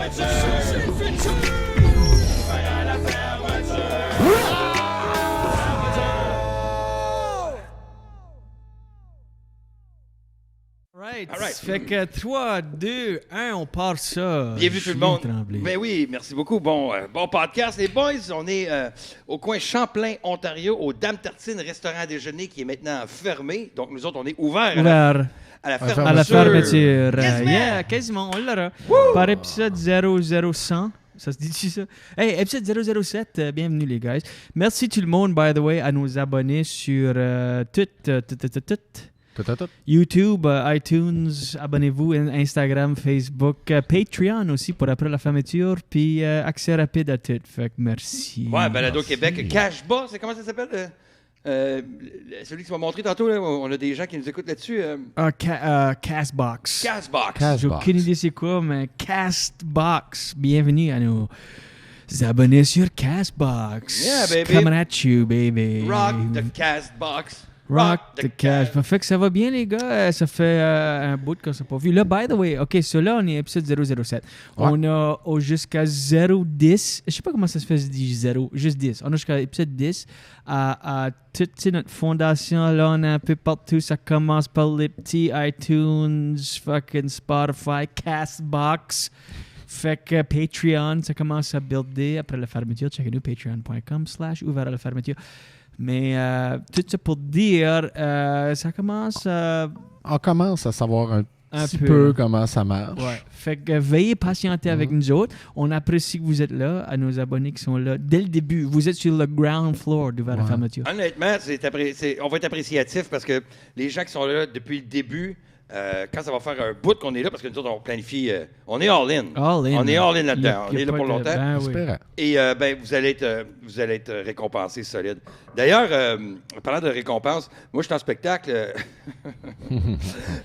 All right. Fait que 3, 2, 1, on part ça. Bienvenue tout le monde. Ben oui, merci beaucoup. Bon podcast. Les boys, on est au coin Champlain, Ontario, au Dame Tartine restaurant à déjeuner qui est maintenant fermé. Donc nous autres, on est ouverts à la fermeture. À la fermeture. Quasiment. Yeah, quasiment. On l'aura. Par épisode 00100. Ça se dit-tu ça? Hey, épisode 007, bienvenue les guys. Merci tout le monde, by the way, à nos abonnés sur YouTube, iTunes, abonnez-vous, Instagram, Facebook, Patreon aussi pour après la fermeture, puis accès rapide à tout. Fait que merci. Ouais, Balado Québec, Cashba, c'est comment ça s'appelle? Celui qui m'a montré tantôt, là, on a des gens qui nous écoutent là-dessus. Castbox. Castbox. J'ai aucune idée c'est quoi, mais Castbox. Bienvenue à nos abonnés sur Castbox. Yeah, baby. Coming at you, baby. Rock the Castbox. Rock the cash. Fait que ça va bien, les gars. Ça fait un bout qu'on s'est pas vu. Là, by the way, OK, so là, on est épisode 007. Ouais. On a jusqu'à 010. Je sais pas comment ça se fait, je dis 0, juste 10. On a jusqu'à épisode 10. À toute notre fondation, là, on est un peu partout. Ça commence par les petits iTunes, fucking Spotify, Castbox. Fait que Patreon, ça commence à builder après la fermeture. Checkez-nous, patreon.com/ouvert à la fermeture. Mais tout ça pour dire, ça commence à... On commence à savoir un petit peu comment ça marche. Ouais. Fait que veuillez patienter avec nous autres. On apprécie que vous êtes là, à nos abonnés qui sont là dès le début. Vous êtes sur le ground floor d'ouvert à la fermeture. Honnêtement, on va être appréciatif parce que les gens qui sont là depuis le début... quand ça va faire un bout qu'on est là, parce que nous autres, on planifie... on est all-in. On est all-in là-dedans. On est là pour longtemps. Ben, oui. Et vous allez être récompensés solide. D'ailleurs, parlant de récompense, moi, je suis en spectacle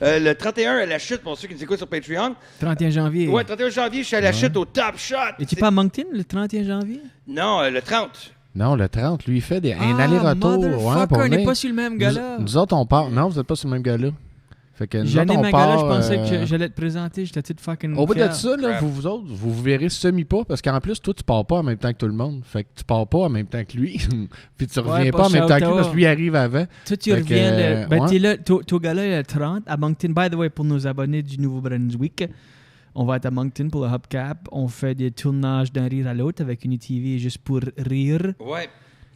le 31 à la chute, pour ceux qui nous écoutent sur Patreon. 31 janvier. Ouais, 31 janvier, je suis à la chute au Top Shot. Es-tu pas à Moncton le 31 janvier? Non, le 30. Non, le 30, lui, il fait un aller-retour. Motherfucker, on n'est pas sur le même gars-là. Nous autres, on part... Non, vous n'êtes pas sur le même gars-là. Fait que j'allais ma gars-là, je pensais que j'allais te présenter, j'étais tout fucking au bout de ça, là, vous autres, vous verrez semi-pas, parce qu'en plus, toi, tu pars pas en même temps que tout le monde. Fait que tu pars pas en même temps que lui. Puis tu reviens pas en même temps que lui, parce que lui arrive avant. Toi, tu reviens, t'es là, ton gars-là, il est 30, à Moncton. By the way, pour nos abonnés du Nouveau-Brunswick, on va être à Moncton pour le Hubcap. On fait des tournages d'un rire à l'autre avec une TV juste pour rire. Ouais.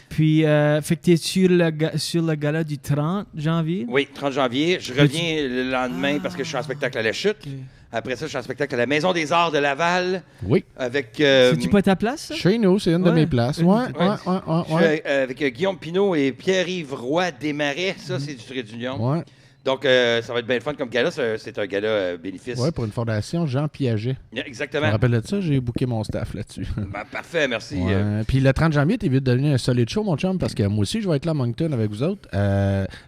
Puis, fait que t'es sur le gala du 30 janvier? Oui, 30 janvier. Je reviens le lendemain parce que je suis en spectacle à la Chute. Okay. Après ça, je suis en spectacle à la Maison des Arts de Laval. Oui. Avec... C'est-tu pas ta place, ça? Chez nous, c'est une de mes places. Ouais. Avec Guillaume Pinault et Pierre-Yves Roy Desmarais. Ça, c'est du Trait d'Union. Ouais. Donc, ça va être bien fun comme gala. C'est un gala bénéfice. Oui, pour une fondation Jean Piaget. Exactement. Je me rappelle de ça, j'ai booké mon staff là-dessus. Ben, parfait, merci. Ouais. Puis le 30 janvier, t'es vite de devenir un solide show, mon chum, parce que moi aussi, je vais être là à Moncton avec vous autres.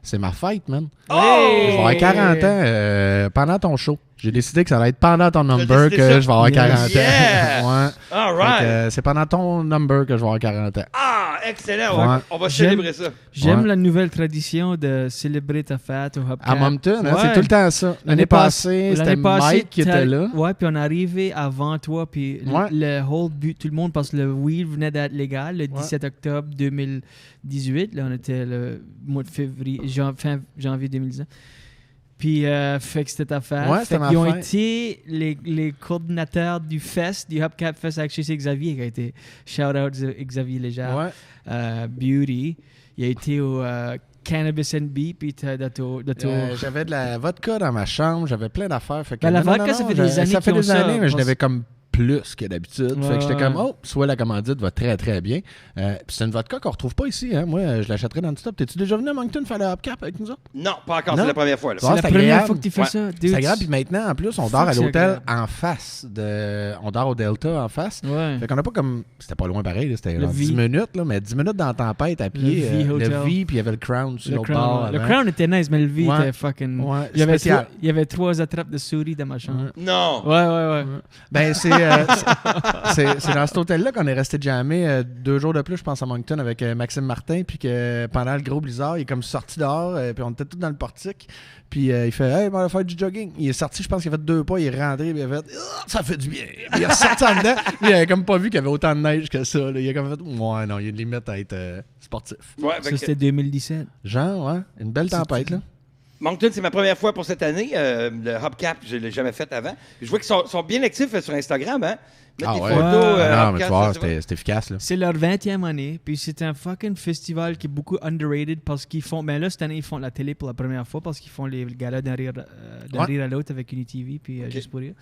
C'est ma fête, man. Oh! Je vais avoir 40 ans pendant ton show. J'ai décidé que ça allait être pendant ton number que je vais avoir 40 ans. Ouais. All right. C'est pendant ton number que je vais avoir 40 ans. Ah, excellent. Ouais. On va célébrer ça. J'aime la nouvelle tradition de célébrer ta fête au Hubcap. À Moncton, c'est tout le temps ça. L'année passée, c'était Mike qui était là. Ouais, puis on est arrivé avant toi, puis le whole but, tout le monde, parce que le weed venait d'être légal le 17 octobre 2018. Là, on était le mois de février, fin janvier 2019. Puis, fait que c'était ta fête. Ouais, c'était ma fête. Ils ont fête. été les coordinateurs du Fest, du Hubcap Fest avec chez Xavier, qui a été shout-out Xavier Léger. Beauty. Il a été au Cannabis NB, puis j'avais de la vodka dans ma chambre, j'avais plein d'affaires. Fait que, la vodka, ça fait des années. Ça fait des années, mais je l'avais comme plus que d'habitude. Ouais, fait que j'étais comme, soit la commandite va très très bien. Puis c'est une vodka qu'on retrouve pas ici. Hein. Moi, je l'achèterais dans le stop. T'es-tu déjà venu à Moncton faire le Hubcap avec nous autres? Non, pas encore. C'est la première fois. Là. C'est la première fois que tu fais ça. C'est agréable. Puis maintenant, en plus, on dort à l'hôtel en face. On dort au Delta en face. Ouais. Fait qu'on n'a pas comme... C'était pas loin pareil. C'était 10 minutes. Là, mais 10 minutes dans la tempête à pied. Le V, puis il y avait le Crown sur l'autre bord. Le Crown était nice, mais le V était fucking... Ouais, il y avait 3 attrapes de souris dans ma chambre. Non! Ouais. Ben, c'est... c'est dans cet hôtel-là qu'on est resté jammé 2 jours de plus, je pense, à Moncton avec Maxime Martin. Puis que pendant le gros blizzard, il est comme sorti dehors. Puis on était tous dans le portique. Puis il fait hey, on va faire du jogging. Il est sorti, je pense qu'il a fait 2 pas. Il est rentré. Puis il a fait ça fait du bien. Puis il est sorti en dedans. Puis il avait comme pas vu qu'il y avait autant de neige que ça. Là. Il a comme fait ouais, non, il y a une limite à être sportif. Ouais, ça, c'était 2017. Genre, ouais. Une belle tempête, là. Moncton, c'est ma première fois pour cette année. Le Hubcap, je ne l'ai jamais fait avant. Je vois qu'ils sont bien actifs sur Instagram. Hein? Mettre des photos. Non, mais tu vois, c'est efficace. Là. C'est leur 20e année. Puis c'est un fucking festival qui est beaucoup underrated parce qu'ils font. Mais là, cette année, ils font la télé pour la première fois parce qu'ils font les galas d'un rire à l'autre avec UniTV. Puis juste pour rire.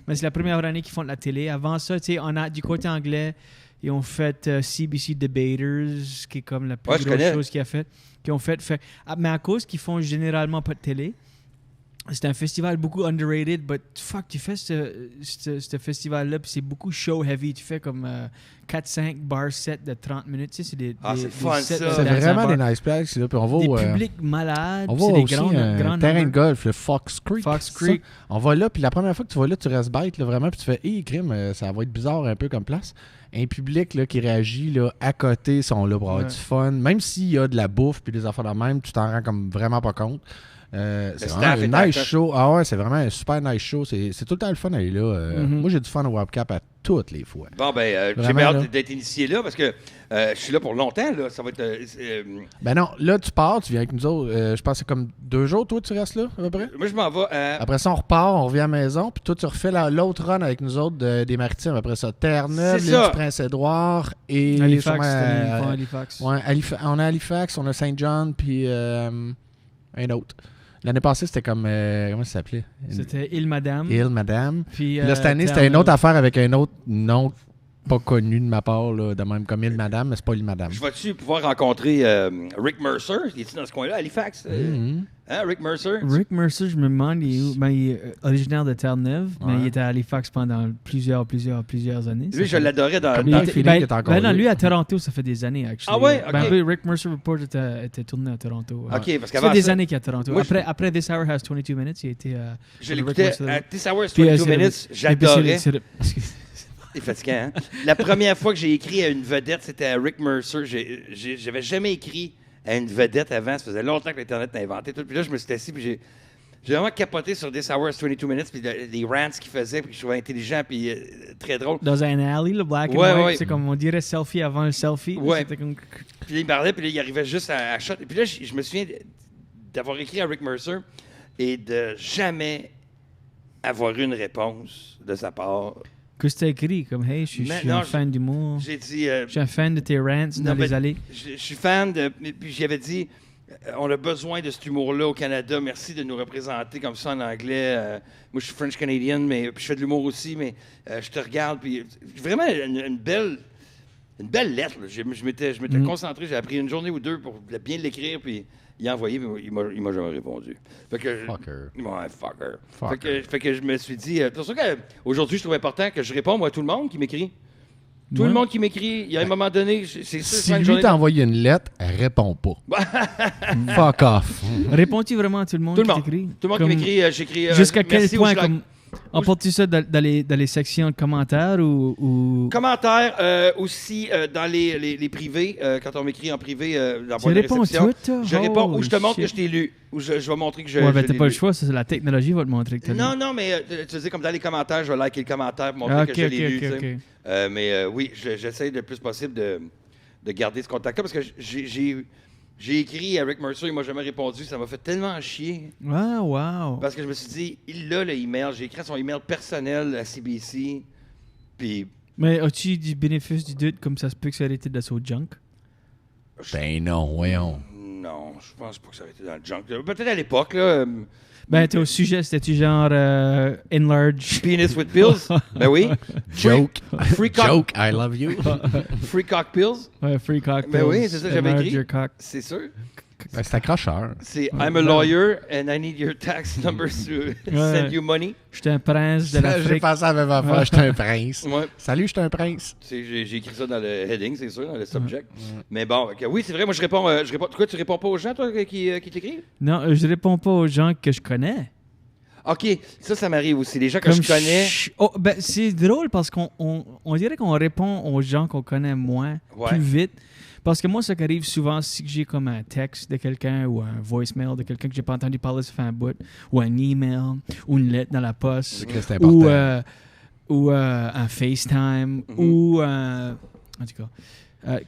Mais c'est la première année qu'ils font de la télé. Avant ça, tu sais, on a du côté anglais. Ils ont fait CBC Debaters, qui est comme la plus grosse chose qu'ils ont fait. Mais à cause qu'ils font généralement pas de télé, c'est un festival beaucoup underrated, but fuck, tu fais ce festival-là, puis c'est beaucoup show heavy. Tu fais comme 4-5 bar sets de 30 minutes. Tu sais, c'est des fun, ça. C'est vraiment des nice places. Là, puis on va des publics malades. On va aussi un terrain de golf, le Fox Creek. Ça. On va là, puis la première fois que tu vas là, tu restes bête, là, vraiment, puis tu fais « Hey, crime, ça va être bizarre un peu comme place ». Un public là, qui réagit là, à côté sont là pour avoir du fun. Même s'il y a de la bouffe puis des affaires de même, tu t'en rends comme vraiment pas compte. C'est vraiment un nice show. Ah ouais, c'est vraiment un super nice show. C'est tout le temps le fun d'aller là. Moi, j'ai du fun au Webcap à toutes les fois. Bon, ben, j'ai hâte d'être initié là parce que je suis là pour longtemps. Là. Ça va être. Ben non, là, tu pars, tu viens avec nous autres. Je pense que c'est comme 2 jours, toi, tu restes là, à peu près? Moi, je m'en vais. Après ça, on repart, on revient à la maison, puis toi, tu refais l'autre run avec nous autres des Maritimes. Après ça, Terre-Neuve, l'île du Prince-Édouard et. Halifax. Ouais, on a Halifax, on a Saint John, puis un autre. L'année passée, c'était comme... comment ça s'appelait? C'était Île-Madame. Île-Madame. Puis là, cette année, c'était une autre affaire avec un autre nom pas connu de ma part, là, de même comme Île-Madame, mais c'est pas Île-Madame. Je vais-tu pouvoir rencontrer Rick Mercer? Il est dans ce coin-là, Halifax? Hein, Rick Mercer? Rick Mercer, je me demande, il est où? Ben, il est originaire de Terre-Neuve, mais il était à Halifax pendant plusieurs années. Lui, je l'adorais dans... lui, à Toronto, ça fait des années, actually. Ah ouais? OK. Ben, Rick Mercer Report était tourné à Toronto. OK, parce qu'avant ça fait des années qu'il est à Toronto. Après This Hour Has 22 Minutes, il était... je l'écoutais à This Hour Has 22 Minutes, j'adorais. C'est fatigant, hein? La première fois que j'ai écrit à une vedette, c'était à Rick Mercer. J'avais jamais écrit à une vedette avant. Ça faisait longtemps que l'Internet a inventé tout. Puis là, je me suis assis, puis j'ai vraiment capoté sur This Hour 22 Minutes, puis les rants qu'il faisait, puis que je trouvais intelligent, puis très drôle. Dans un alley, le black and white, c'est comme on dirait selfie avant le selfie. Ouais. Comme... Puis là, il parlait, puis là, il arrivait juste à shot. Et puis là, je me souviens d'avoir écrit à Rick Mercer et de jamais avoir eu une réponse de sa part. Qu'est-ce que tu as écrit? Comme, hey, je suis un fan d'humour. J'ai dit... je suis un fan de tes rants dans les allées. Je suis fan de... Puis j'avais dit, on a besoin de cet humour-là au Canada. Merci de nous représenter comme ça en anglais. Moi, je suis French-Canadian, mais puis je fais de l'humour aussi, mais je te regarde. Puis vraiment une belle lettre. Là. Je m'étais concentré. J'ai appris une journée ou 2 pour bien l'écrire, puis... Il a envoyé, mais il m'a jamais répondu. Fait que, fucker. Ouais, fucker. Fait que je me suis dit... c'est pour ça qu'aujourd'hui, je trouve important que je réponde à tout le monde qui m'écrit. Tout le monde qui m'écrit, il y a un moment donné... Si lui t'a envoyé une lettre, réponds pas. Fuck off. Réponds-tu vraiment à tout le monde qui t'écrit? Tout le monde qui m'écrit, j'écris... Jusqu'à quel point... Emportes-tu ça dans les sections de commentaires ou... Commentaires, aussi dans les privés, quand on m'écrit en privé dans la réception. Je réponds ou je te montre que je t'ai lu. Ou je vais montrer que je ouais, ben t'as pas le choix, c'est la technologie va te montrer que t'as lu. Non, mais tu sais, comme dans les commentaires, je vais liker le commentaire pour montrer que je l'ai lu. Okay. Mais oui, j'essaie le plus possible de garder ce contact-là parce que j'ai écrit à Rick Mercer, il m'a jamais répondu. Ça m'a fait tellement chier. Wow. Parce que je me suis dit, il a le email. J'ai écrit à son email personnel à CBC. Puis... Mais as-tu du bénéfice du doute comme ça se peut que ça ait été de son junk? Ben non, voyons. Non, je pense pas que ça aurait été dans le junk. Peut-être à l'époque, là. Ben, t'es au sujet, c'était-tu genre enlarge? Penis with pills? Ben oui. Joke. Free cock. Joke, I love you. Free cock pills? Ouais, free cock pills. Ben oui, c'est ça que j'avais écrit. C'est sûr. Ben, c'est accrocheur. C'est I'm a lawyer and I need your tax numbers to send you money. J'étais un prince de l'Afrique. J'ai pensé à la même affaire, j'étais un prince. Ouais. Salut, j'étais un prince. J'ai écrit ça dans le heading, c'est sûr, dans le subject. Mais bon, oui, c'est vrai, moi je réponds. Pourquoi tu réponds pas aux gens, toi, qui t'écrivent? Non, je réponds pas aux gens que je connais. OK, ça m'arrive aussi. Les gens que je connais... C'est drôle parce qu'on dirait qu'on répond aux gens qu'on connaît moins, plus vite. Parce que moi, ce qui arrive souvent, si j'ai comme un texte de quelqu'un ou un voicemail de quelqu'un que j'ai pas entendu parler, ça fait un bout, ou un email, ou une lettre dans la poste, ou un FaceTime, ou en tout cas...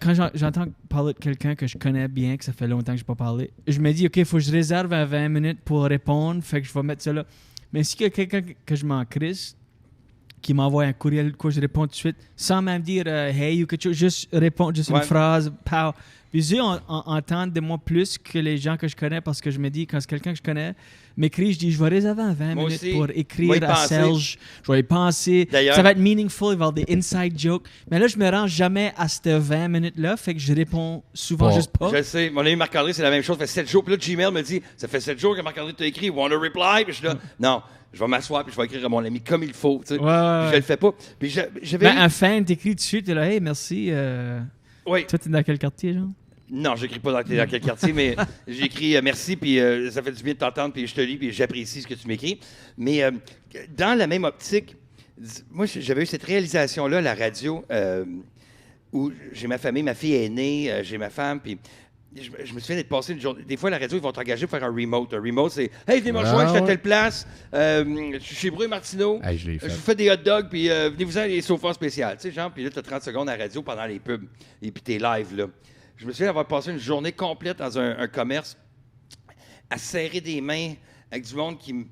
quand j'entends parler de quelqu'un que je connais bien, que ça fait longtemps que je n'ai pas parlé, je me dis, OK, il faut que je réserve 20 minutes pour répondre, fait que je vais mettre ça là. Mais si il y a quelqu'un que je m'en crisse, qui m'envoie un courriel, quoi, je réponds tout de suite, sans même dire hey ou quelque chose, juste répondre, juste une phrase, pow. Puis eux entendent de moi plus que les gens que je connais parce que je me dis, quand c'est quelqu'un que je connais m'écrit, je dis, je vais réserver 20 minutes aussi, pour écrire à Serge. Je vais y penser. D'ailleurs, ça va être meaningful, il va y avoir des inside jokes. Mais là, je me rends jamais à ces 20 minutes-là, fait que je réponds souvent juste pas. Je sais. Mon ami Marc-André, c'est la même chose. Ça fait 7 jours. Puis là, Gmail me dit, ça fait 7 jours que Marc-André t'a écrit, want a reply? Puis je suis là, non. Je vais m'asseoir puis je vais écrire à mon ami comme il faut. Tu sais. Puis je le fais pas. Puis j'avais un fan t'écrit dessus, t'es là, hey, merci. Oui. Toi, t'es dans quel quartier, genre? Non, j'écris pas dans quel quartier, mais j'écris merci, puis ça fait du bien de t'entendre, puis je te lis, puis j'apprécie ce que tu m'écris. Mais dans la même optique, moi, j'avais eu cette réalisation-là à la radio, où j'ai ma famille, ma fille est née, j'ai ma femme, puis je me souviens d'être passé une journée. Des fois, à la radio, ils vont t'engager pour faire un remote. Un remote, c'est « Hey, venez me rejoindre, je suis à telle place. Je suis chez Brouille Martineau. Je vous fais des hot dogs, puis venez-vous-en à des sofas spéciaux. » Tu sais, genre, puis là, tu as 30 secondes à la radio pendant les pubs. Et puis t'es live, là. Je me souviens d'avoir passé une journée complète dans un commerce à serrer des mains avec du monde qui me...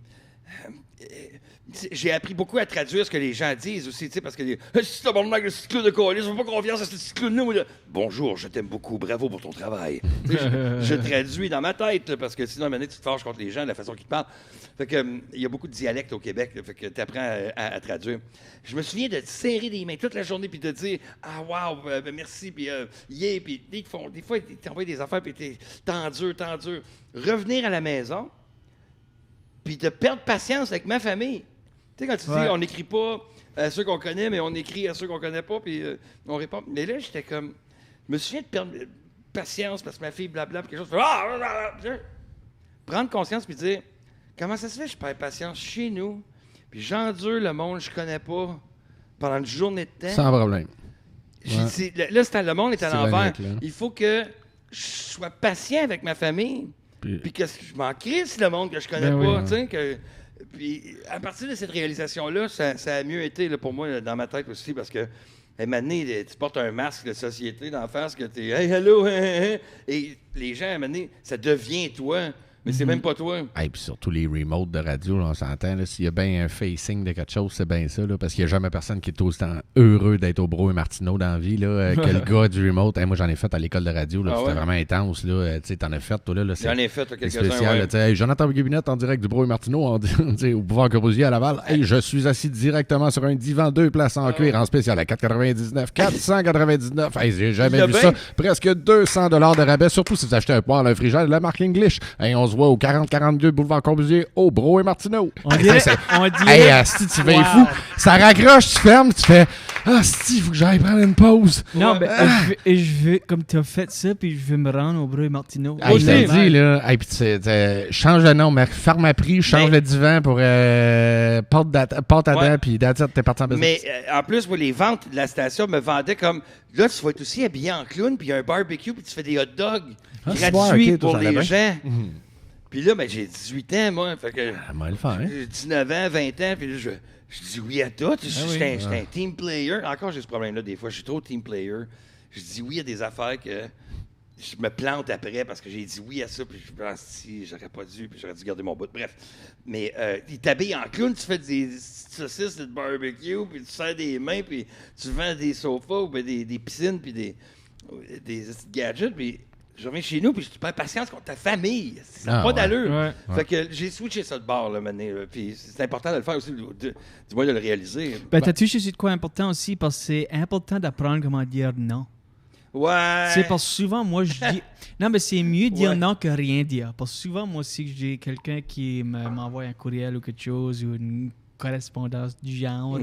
J'ai appris beaucoup à traduire ce que les gens disent aussi, tu sais, parce que c'est le cyclone de colis, je ne fais pas confiance à ce cyclone-là. Bonjour, je t'aime beaucoup, bravo pour ton travail. je traduis dans ma tête, parce que sinon, à un moment donné, tu te fâches contre les gens de la façon qu'ils te parlent. Fait que, il y a beaucoup de dialectes au Québec, fait que tu apprends à traduire. Je me souviens de te serrer des mains toute la journée, puis de dire « Ah, wow, merci, puis yeah », puis des fois, ils t'envoient des affaires, puis t'es tendu. Revenir à la maison, puis de perdre patience avec ma famille. Tu sais, quand tu dis, on n'écrit pas à ceux qu'on connaît, mais on écrit à ceux qu'on connaît pas, puis on répond. Mais là, j'étais comme... Je me souviens de perdre patience parce que ma fille, blabla, puis quelque chose... Prendre conscience, puis dire, comment ça se fait que je perds patience chez nous, puis j'endure le monde que je connais pas pendant une journée de temps. Sans problème. Là, le monde est à l'envers. Il faut que je sois patient avec ma famille, puis que je m'en crisse le monde que je connais pas, tu sais, Puis, à partir de cette réalisation-là, ça a mieux été là, pour moi dans ma tête aussi, parce que, à un moment donné, tu portes un masque de société d'en face, que tu es « Hey, hello! » et les gens, à un moment donné, ça devient toi. Mais c'est même pas toi. Et puis surtout les remotes de radio, là, on s'entend. S'il y a bien un facing de quelque chose, c'est bien ça. Là, parce qu'il n'y a jamais personne qui est autant heureux d'être au Brouille Martineau dans la vie là, que le gars du remote. Moi, j'en ai fait à l'école de radio. Là, c'était vraiment intense. Là. T'en as fait, toi. Là, j'en ai fait quelques-uns. Spécial. Hey, Jonathan Guébinette en direct du Brouille Martineau au pouvoir Corbusier à Laval. Hey, je suis assis directement sur un divan 2 places en cuir en spécial à 4,99. 499. Hey, j'ai jamais vu ça. Presque 200 $ de rabais. Surtout si vous achetez un poêle, un frigère de la marque English. Hey, on se voit au 4042 boulevard Corbusier au Brouille Martineau. On dirait... Hey, Asti, tu fais fou. Ça raccroche, tu fermes, tu fais Asti, il faut que j'aille prendre une pause. Non, je veux, comme tu as fait ça, puis je veux me rendre au Brouille Martineau. Hey, je l'ai dit, là. Hey, puis change le nom, Pharmaprix, change le divan pour porte à dents, puis t'es parti en business. Mais en plus, moi, les ventes de la station me vendaient comme là, tu vas être aussi habillé en clown, puis il y a un barbecue, puis tu fais des hot dogs gratuits pour les gens. Puis là, j'ai 18 ans, moi. Fait que j'ai 19 ans, 20 ans, puis là, je dis oui à tout. Je suis un team player. Encore, j'ai ce problème-là des fois. Je suis trop team player. Je dis oui à des affaires que je me plante après parce que j'ai dit oui à ça, puis je pense si j'aurais pas dû, puis j'aurais dû garder mon bout. Bref. Mais il t'habille en clown, tu fais des saucisses de barbecue, puis tu serres des mains, puis tu vends des sofas, ou des piscines, puis des gadgets, puis... Je reviens chez nous, puis tu perds patience contre ta famille. C'est pas d'allure. Fait que j'ai switché ça de bord, là, maintenant. Puis c'est important de le faire aussi, du moins de le réaliser. T'as touché sur de quoi important aussi, parce que c'est important d'apprendre comment dire non. Ouais. C'est parce que souvent, moi, je dis... Non, mais c'est mieux dire non que rien dire. Parce que souvent, moi aussi, j'ai quelqu'un qui m'envoie un courriel ou quelque chose, ou une correspondance du genre...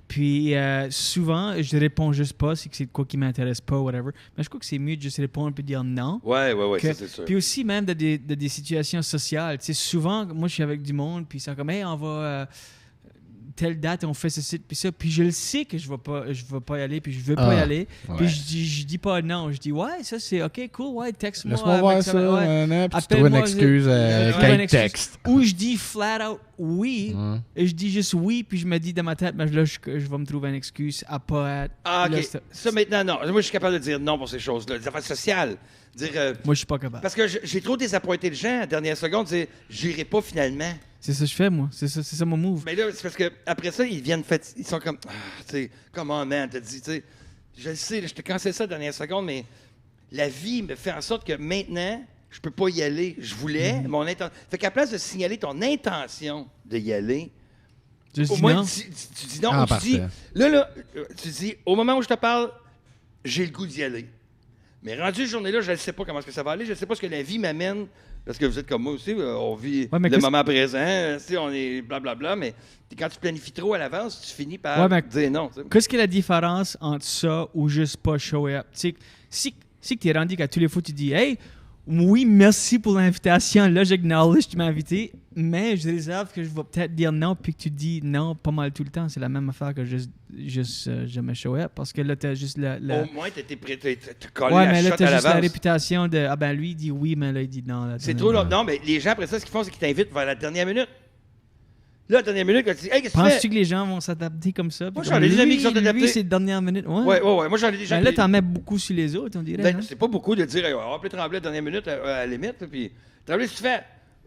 Puis souvent, je réponds juste pas, c'est que c'est de quoi qui m'intéresse pas, whatever. Mais je crois que c'est mieux de juste répondre et dire non. Ouais, ça c'est sûr. Puis aussi, même de des situations sociales. Tu sais, souvent, moi, je suis avec du monde, puis c'est comme, hey, on va... telle date, on fait ceci, puis ça. Puis je le sais que je vais pas y aller, puis je veux pas y aller. Ouais. Puis je dis pas non. Je dis, ouais, ça c'est OK, cool, ouais, texte-moi. Laisse-moi voir ça, ouais. puis tu trouves une excuse quel texte. Ou je dis flat out oui, et je dis juste oui, puis je me dis dans ma tête, mais là, je vais me trouver une excuse à pas être... Ah, OK. Là, ça, maintenant, non. Moi, je suis capable de dire non pour ces choses-là. Des affaires sociales. Dire, moi, je suis pas capable. Parce que j'ai trop désappointé les gens à la dernière seconde. Dire, j'irai pas finalement. C'est ça que je fais, moi. C'est ça mon move. Mais là, c'est parce que après ça, ils viennent ils sont comme, tu sais, comment, man, t'as dit, tu sais, je le sais, je te cancelle ça la dernière seconde, mais la vie me fait en sorte que maintenant, je peux pas y aller. Je voulais, mon intention. Fait qu'à place de signaler ton intention de y aller, Juste au dis moins, non. tu dis non. Ah, Ou tu dis, parfait. là, tu dis, au moment où je te parle, j'ai le goût d'y aller. Mais rendu cette journée-là, je ne sais pas comment est-ce que ça va aller. Je ne sais pas ce que la vie m'amène. Parce que vous êtes comme moi aussi, on vit le moment présent, on est blablabla, mais quand tu planifies trop à l'avance, tu finis par dire non. T'sais. Qu'est-ce que la différence entre ça ou juste pas show up? Tu sais, si tu es rendu qu'à tous les fois tu dis « Hey, oui, merci pour l'invitation, là j'acknowledge que tu m'as invité, mais je réserve que je vais peut-être dire non, puis que tu dis non pas mal tout le temps. » C'est la même affaire que juste jamais show up, parce que là t'as juste la... Au moins t'étais prêt, t'as collé ouais, la mais là shot t'as à juste la l'avance. réputation de « Ah ben lui il dit oui, mais là il dit non. » C'est trop long. Non, mais les gens après ça, ce qu'ils font, c'est qu'ils t'invitent vers la dernière minute. Là, la dernière minute, quand tu dis « Hey, qu'est-ce que tu fais? » Penses-tu que les gens vont s'adapter comme ça? Moi, j'en ai des amis qui sont adaptés. Lui, c'est la dernière minute. Ouais. Moi, j'en ai des gens... Ben là, t'en mets beaucoup sur les autres, on dirait. Ben, hein? c'est pas beaucoup de dire « On va appeler Tremblay à la dernière minute, à la limite. » Puis, Tremblay, qu'est-ce que tu fais?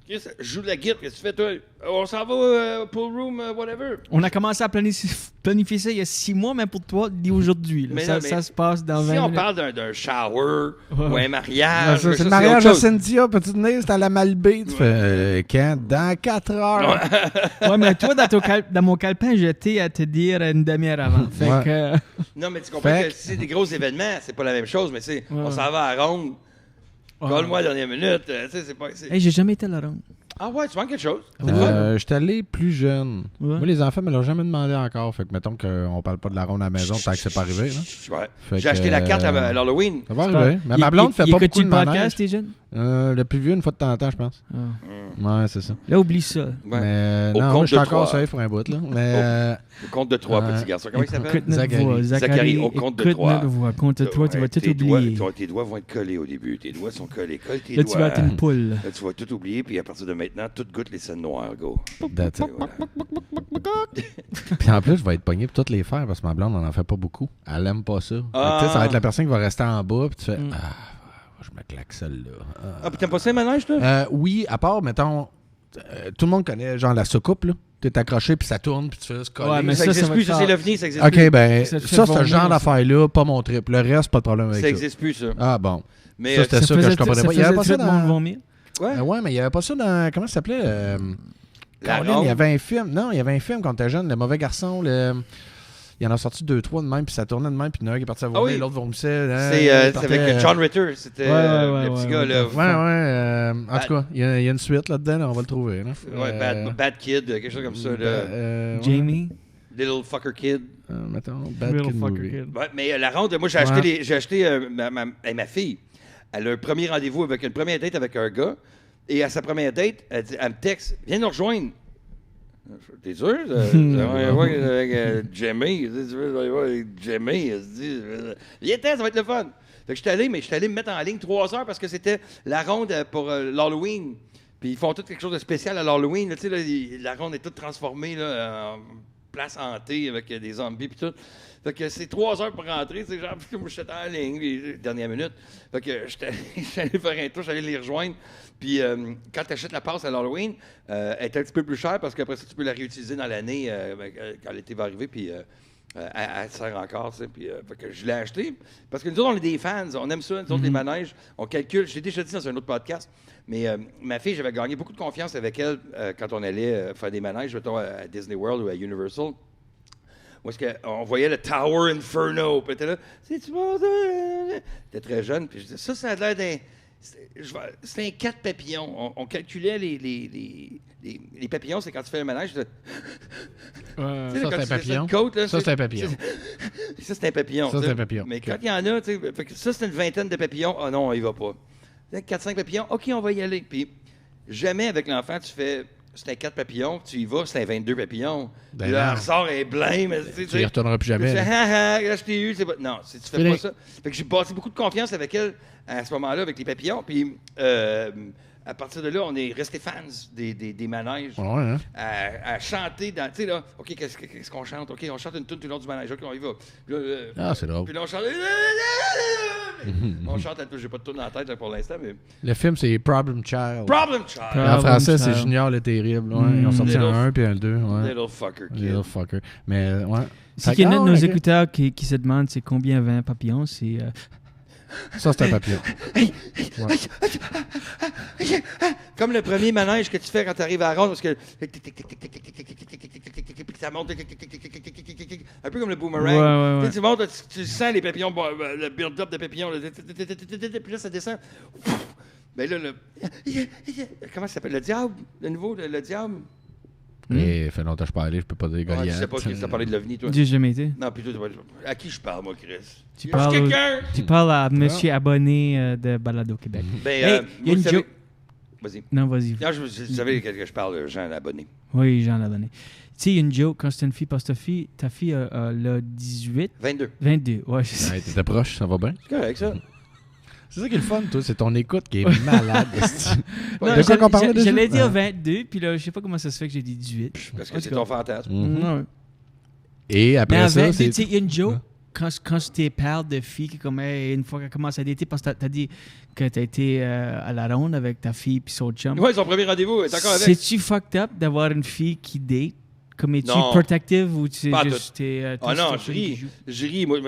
Chris, je joue de la guitare, qu'est-ce que tu fais, toi? On s'en va, pool room, whatever. On a commencé à planifier ça il y a 6 mois, mais pour toi, dis aujourd'hui. Là. Ça se passe dans 20 Si on minutes. parle d'un shower ou un mariage... C'est le mariage à Cynthia, peux-tu venir? C'est à la Malbaie. Tu fais quand? Dans 4 heures. Ouais, mais toi, dans mon calepin, j'étais à te dire une demi-heure avant. Fait que... Non, mais tu comprends que si c'est des gros événements, c'est pas la même chose, mais c'est on s'en va à ronde. Colle-moi à la dernière minute. Tu sais, c'est pas... Hey, j'ai jamais été à la ronde. Ah ouais, tu manques quelque chose? Je suis allé plus jeune. Ouais. Moi, les enfants me l'ont jamais demandé encore. Fait que mettons qu'on parle pas de la ronde à la maison tant que c'est pas arrivé. Là. Ouais. J'ai acheté la carte à l'Halloween. Ça va arriver. Mais ma blonde fait pas beaucoup de le manège. podcast, t'es jeune? Le plus vieux, une fois de temps en temps, je pense. Ouais, c'est ça. Là, oublie ça. Ouais. Mais Au non, compte je suis de encore 3. safe pour un bout. Là. Mais Au compte de 3, petit garçon. Comment il s'appelle? Écoute notre voix. Zachary, au compte de 3. Notre voix. Compte de 3, tu vas tout oublier. Tes doigts vont être collés au début. Tes doigts sont collés. Colle tes Là, doigts. tu vas être une poule. Là, tu vas tout oublier, puis à partir de maintenant, tout goûte les scènes noires, go. that's it. Voilà. Puis en plus, je vais être pogné pour toutes les faire parce que ma blonde n'en fait pas beaucoup. Elle aime pas ça. Ah. Tu sais, ça va être la personne qui va rester en bas, puis tu fais je me claque celle-là. Ah, puis t'aimes pas ça, les manèges, toi? Oui, à part, mettons, tout le monde connaît genre la soucoupe, là. T'es accroché, puis ça tourne, puis tu fais se coller. Ouais, mais ça existe va plus, te ça, faire- c'est l'OVNI, ça existe OK, plus. ben, Ça te fait ce vomir, genre ça. d'affaires-là, pas mon trip. Le reste, pas de problème avec Ça ça. existe plus, ça. Ah bon. Mais Ça, c'était ça que je comprenais pas. Il y avait pas ça tout le monde dans... vomir. ouais. Ouais, mais il y avait pas ça dans... Comment ça s'appelait? La Caroline, ronde. il y avait un film. Non, il y avait un film quand t'étais jeune, Le Mauvais Garçon. Il y en a sorti 2-3 de même, puis ça tournait de même, puis il y en a un qui est parti à vomir, oui. l'autre vomissait. C'est avec John Ritter. C'était Ouais, le petit ouais, gars, là. En tout cas, il y a une suite là-dedans, là, on va le trouver. Là. Ouais, Bad Kid, quelque chose comme ça. Là. Jamie. Little Fucker Kid. Mettons, Bad Little Kid fucker Movie. kid. Ouais, mais la ronde, moi, j'ai acheté ma fille. Elle a un premier rendez-vous avec une première date avec un gars. Et à sa première date, elle me texte, viens nous rejoindre. T'es sûr? Avec Jamie. Tu veux aller voir avec Jamie? Elle se dit, viens, ça va être le fun. Fait que je suis allé me mettre en ligne 3 heures parce que c'était la ronde pour l'Halloween. Puis ils font tout quelque chose de spécial à l'Halloween. Là, tu sais, là, la ronde est toute transformée là, en place hantée avec des zombies puis tout. Fait que c'est 3 heures pour rentrer. C'est genre, moi, j'étais en ligne, les dernières minutes. Fait que j'étais allé faire un tour, j'allais les rejoindre. Puis quand tu achètes la passe à l'Halloween, elle est un petit peu plus chère parce qu'après ça, tu peux la réutiliser dans l'année quand l'été va arriver. Puis elle sert encore. Tu sais, puis, fait que je l'ai acheté. Parce que nous autres, on est des fans. On aime ça, nous autres, les manèges. On calcule. Je l'ai déjà dit dans un autre podcast. Mais ma fille, j'avais gagné beaucoup de confiance avec elle quand on allait faire des manèges, mettons, à Disney World ou à Universal. Où est-ce qu'on voyait le Tower Inferno. Puis elle était là, c'est-tu bon, ça? T'es très jeune. Puis je disais, ça a l'air d'un... C'est un 4 papillons. On calculait les papillons, c'est quand tu fais un manège. Tu sais, Ça, quand c'est un tu fais papillon. une côte, là, Ça, c'est un papillon. Ça, c'est un papillon. Ça, tu c'est sais. un papillon. Mais Ok. quand il y en a, tu sais, fait que ça, c'est une vingtaine de papillons. Ah non, on y va pas. 4-5 papillons, OK, on va y aller. Puis jamais avec l'enfant, tu fais, c'est un 4 papillons, tu y vas, c'est un 22 papillons. Ben Puis là, non. elle ressort, elle est blême. Tu y retourneras plus Tu jamais. fais, là. là, je t'ai eu. C'est pas... Non, tu fais Fini. pas ça. Fait que j'ai bâti beaucoup de confiance avec elle à ce moment-là, avec les papillons. Puis à partir de là, on est restés fans des manèges. Ouais, hein? À chanter dans. Tu sais, là, OK, qu'est-ce qu'on chante? OK, on chante une tune tout le long du manège. OK, on y va. Puis là, Ah, c'est drôle. puis là, on chante. On chante un peu, j'ai pas de tune dans la tête là, pour l'instant, mais. Le film, c'est Problem Child. Problem Child! En français, c'est Child. Junior le Terrible. Ouais. Ils ont sorti Little- un 1 puis un 2. Ouais. Little fucker kid. Little fucker. Mais, ouais. Si Fait qu'il y en a que- de nos ok. écouteurs qui se demandent c'est combien 20 papillons, c'est... Ça, c'est un papillon. Comme le premier manège que tu fais quand tu arrives à la ronde, parce que. Puis ça monte. Un peu comme le boomerang. Ouais. Tu sais, tu montes, tu sens les papillons, le build-up de papillons. Puis là, ça descend. Ben là, comment ça s'appelle? Le diable? Le nouveau, le diable? Et fait longtemps que je parlais, je peux pas dire Ah, tu Goliath. sais pas qui t'a parlé de l'OVNI, toi? J'ai jamais été. Non, plutôt, à qui je parle, moi, Chris? Tu Y a parles- quelqu'un? Tu parles à monsieur abonné de Balado Québec. Ben, Hey, y a vous une le savez- joke. Vas-y. Non, vas-y. Non, vous savez que je parle, Jean Abonné. Oui, j'en ai donné. Tu sais, il y a une joke quand c'est une fille, parce que ta fille a 18, 22. 22. Ouais, je sais. Ouais, t'étais proche, ça va bien. C'est correct, ça. C'est ça qui est le fun, toi, c'est ton écoute qui est malade. Non, De quoi qu'on parlait déjà? j'allais dire Ah. 22, puis là, je sais pas comment ça se fait que j'ai dit 18. Parce En que c'est tout ton cas. fantasme. Mhm. Ouais. Et Mais après à ça, 22, c'est... tu sais, il y a une joke quand tu parles de filles qui, comme, hey, une fois qu'elle commence à dater, parce que t'as dit que t'as été à la ronde avec ta fille puis son chum. Ouais, son premier rendez-vous, est encore avec. C'est-tu fucked up d'avoir une fille qui date? Comme es-tu Non. protective ou tu sais Pas juste t'es Ah non, c'est je ris. Je ris. Moi,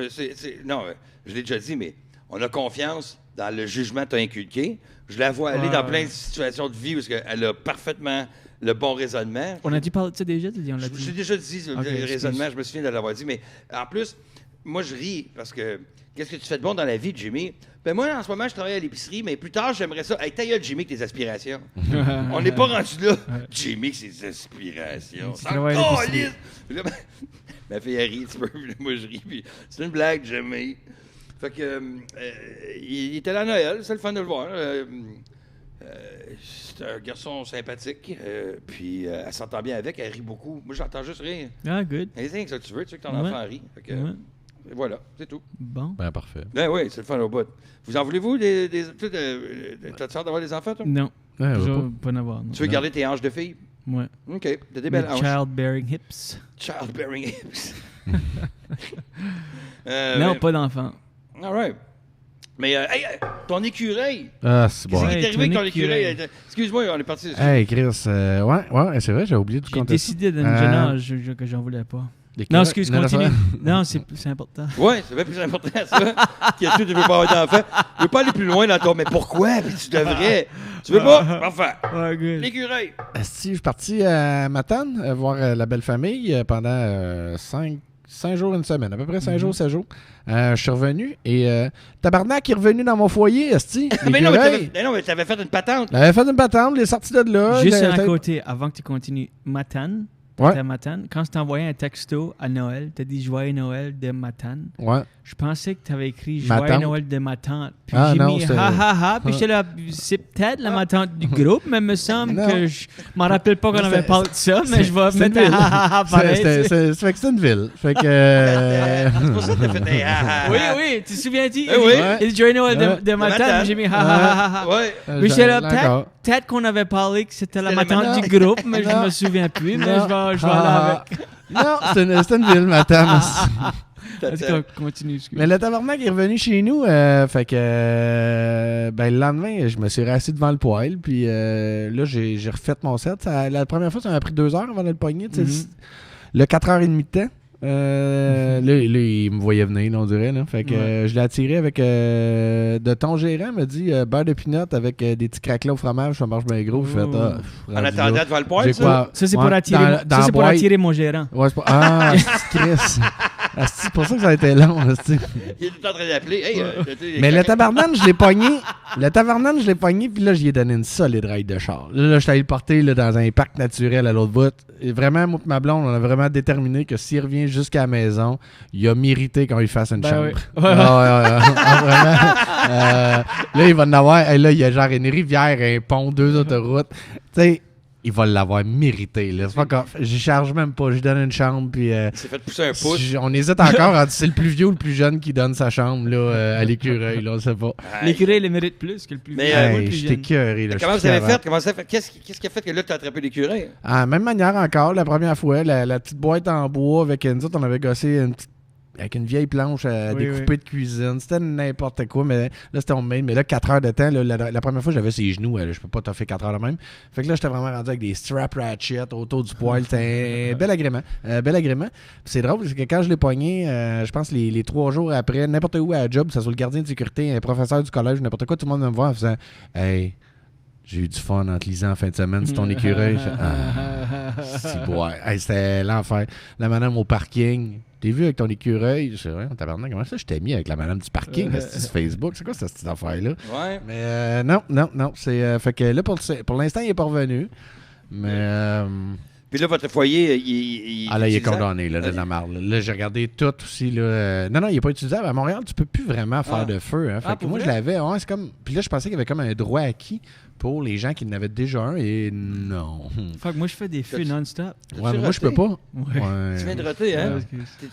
non, je l'ai déjà dit, mais on a confiance dans le jugement que tu as inculqué. Je la vois aller Ouais. dans plein de situations de vie où elle a parfaitement le bon raisonnement. On a dû parler de ça déjà? On l'a J'ai dit. déjà dit le Ok, raisonnement, excuse. je me souviens de l'avoir dit, mais en plus, moi, je ris parce que qu'est-ce que tu fais de bon dans la vie, Jimmy? Ben moi, en ce moment, je travaille à l'épicerie, mais plus tard, j'aimerais ça. Hey, ta gueule, Jimmy, avec tes aspirations. On n'est pas rendu là. Jimmy, avec ses aspirations. Tu Ça travailles à l'épicerie. calisse. Puis là, ma fille, elle rit un petit peu, puis là, moi, je ris. Puis c'est une blague, Jimmy. Fait que, il était là à Noël, c'est le fun de le voir. C'est un garçon sympathique, puis elle s'entend bien avec, elle rit beaucoup. Moi, j'entends juste rire. Ah, good. C'est ça que tu veux que ton Ouais. enfant rit. Fait que, Ouais. voilà, c'est tout. Bon. Ben, parfait. Ben oui, c'est le fun au bout. Vous en voulez-vous? T'as hâte d'avoir des enfants, toi? Non. Ouais, Je va veux pas en avoir. Non. Tu veux garder tes hanches de fille? Ouais. OK, t'as des Mais belles hanches. childbearing hips. Childbearing hips. Non, mais- pas d'enfant. All right. Mais, hey, ton écureuil! Ah, c'est bon. Qu'est-ce qui Ouais, est arrivé avec ton ton écureuil? écureuil. Excuse-moi, on est parti. Hey, Chris, ouais, c'est vrai, j'ai oublié de J'ai compter ça. décidé d'un Euh, jeune âge que j'en voulais pas. Les Non, cura- excuse, non, continue. ça va. Non, c'est important. Oui, c'est bien plus important, ça. Que tu ne veux pas avoir d'enfant. Tu veux pas aller plus loin dans ton... Mais pourquoi? Puis tu devrais. Tu veux pas? Parfait. Ouais, good. L'écureuil. Asti, je suis parti à Matane voir la belle famille pendant 5 jours, une semaine, à peu près 5 jours, 7 jours. Je suis revenu et Tabarnak est revenu dans mon foyer, Asti. Mais non, L'écureuil. mais t'avais fait une patente. Il avait fait une patente, il est sorti de là. Juste il à a- côté, avant que tu continues, Matane. Ouais. T'étais à Matane. Quand je t'ai envoyé un texto à Noël, t'as dit Joyeux Noël de Matane. Ouais. Je pensais que t'avais écrit Ma Joyeux tante. Noël de ma tante. Puis Ah, j'ai non, mis c'est- ha ha ha. Puis Ah. j'étais là, c'est peut-être ma tante du groupe, mais il me semble Non. que je m'en rappelle pas qu'on Non, avait c'est- parlé de ça, mais je vais c'est mettre une un ville. ha ha ha pareil. Ça fait que c'est une ville. Fait que. C'est pour ça que t'as fait des ah, ah, Oui, ah. oui, tu te souviens-tu? Eh oui. Il dit Joyeux Noël Ouais. de ma De ma tante, tante. j'ai mis ha ha ha ha. Ouais. Mais j'étais là, D'accord. peut-être qu'on avait parlé que c'était la C'était la ma tante ma du groupe, mais je Non. me souviens plus, mais Non. je vais aller avec. Non, c'est une ville, Matane. En tout cas, continue. excuse. Mais le tabarnak est revenu chez nous, fait que ben, le lendemain, je me suis rassis devant le poêle, puis là, j'ai refait mon set. La première fois, ça m'a pris 2 heures avant de le pogner, tu sais, le 4h30 de temps. Là, il me voyait venir, là, on dirait. Là. Fait que Ouais. je l'ai attiré avec de ton gérant, il m'a dit beurre de pinot avec des petits craquelets au fromage, ça marche bien gros. J'ai fait, Oh. En attendant devant le poêle, j'ai ça? quoi? Ça, c'est Ouais, pour attirer, dans la pour boîte. attirer mon gérant. Ouais, c'est pas... Ah, c'est Chris. C'est pour ça que ça a été long. Il est tout en train d'appeler. Hey, mais le tabarnane, je l'ai pogné. Puis là, j'y ai donné une solide ride de char. Là, je suis allé le porter là, dans un parc naturel à l'autre bout. Et vraiment, moi et ma blonde, on a vraiment déterminé que s'il revient jusqu'à la maison, il a mérité qu'on lui fasse une chambre. Oui. Vraiment. Là, il va en avoir. Là, il y a genre une rivière, un pont, 2 autoroutes. Tu sais, il va l'avoir mérité. Là. C'est pas comme, j'y charge même pas. Je lui donne une chambre. Puis, il s'est fait pousser un pouce. On hésite encore entre c'est le plus vieux ou le plus jeune qui donne sa chambre là, à l'écureuil. Là, on sait pas. L'écureuil le mérite plus que le plus vieux. Mais j'étais écœuré. Comment vous avez fait? Qu'est-ce qui a fait que là, tu as attrapé l'écureuil? Même manière encore, la première fois, la petite boîte en bois avec nous autres, on avait gossé avec une vieille planche à découper de cuisine. C'était n'importe quoi, mais là, c'était homemade. Mais là, 4 heures de temps, là, la première fois, j'avais ses genoux. Je peux pas toffer 4 heures de même. Fait que là, j'étais vraiment rendu avec des strap ratchets autour du poil. C'était un bel agrément. Bel agrément. Puis c'est drôle, parce que quand je l'ai pogné, je pense les 3 jours après, n'importe où à la job, que ce soit le gardien de sécurité, un professeur du collège, n'importe quoi, tout le monde me voir en faisant « Hey, j'ai eu du fun en te lisant en fin de semaine sur ton écureuil. » C'est beau. Hey, c'était l'enfer. La madame au parking... T'es vu avec ton écureuil? Je sais, tabarnak, comment ça je t'ai mis avec la madame du parking sur Facebook? C'est quoi cette petite affaire-là? Ouais. Mais non. C'est, fait que là, pour l'instant, il est pas revenu. Mais. Puis là, votre foyer, il est condamné, là, de la marde. Là, j'ai regardé tout aussi. Là. Non, il n'est pas utilisable. À Montréal, tu peux plus vraiment faire de feu. Hein. Fait que moi, je l'avais. Ouais, c'est comme... Puis là, je pensais qu'il y avait comme un droit acquis pour les gens qui en avaient déjà un. Et non. Fait que moi, je fais des feux non-stop. Ouais, mais moi, je peux pas. Ouais. Tu viens de roter, hein?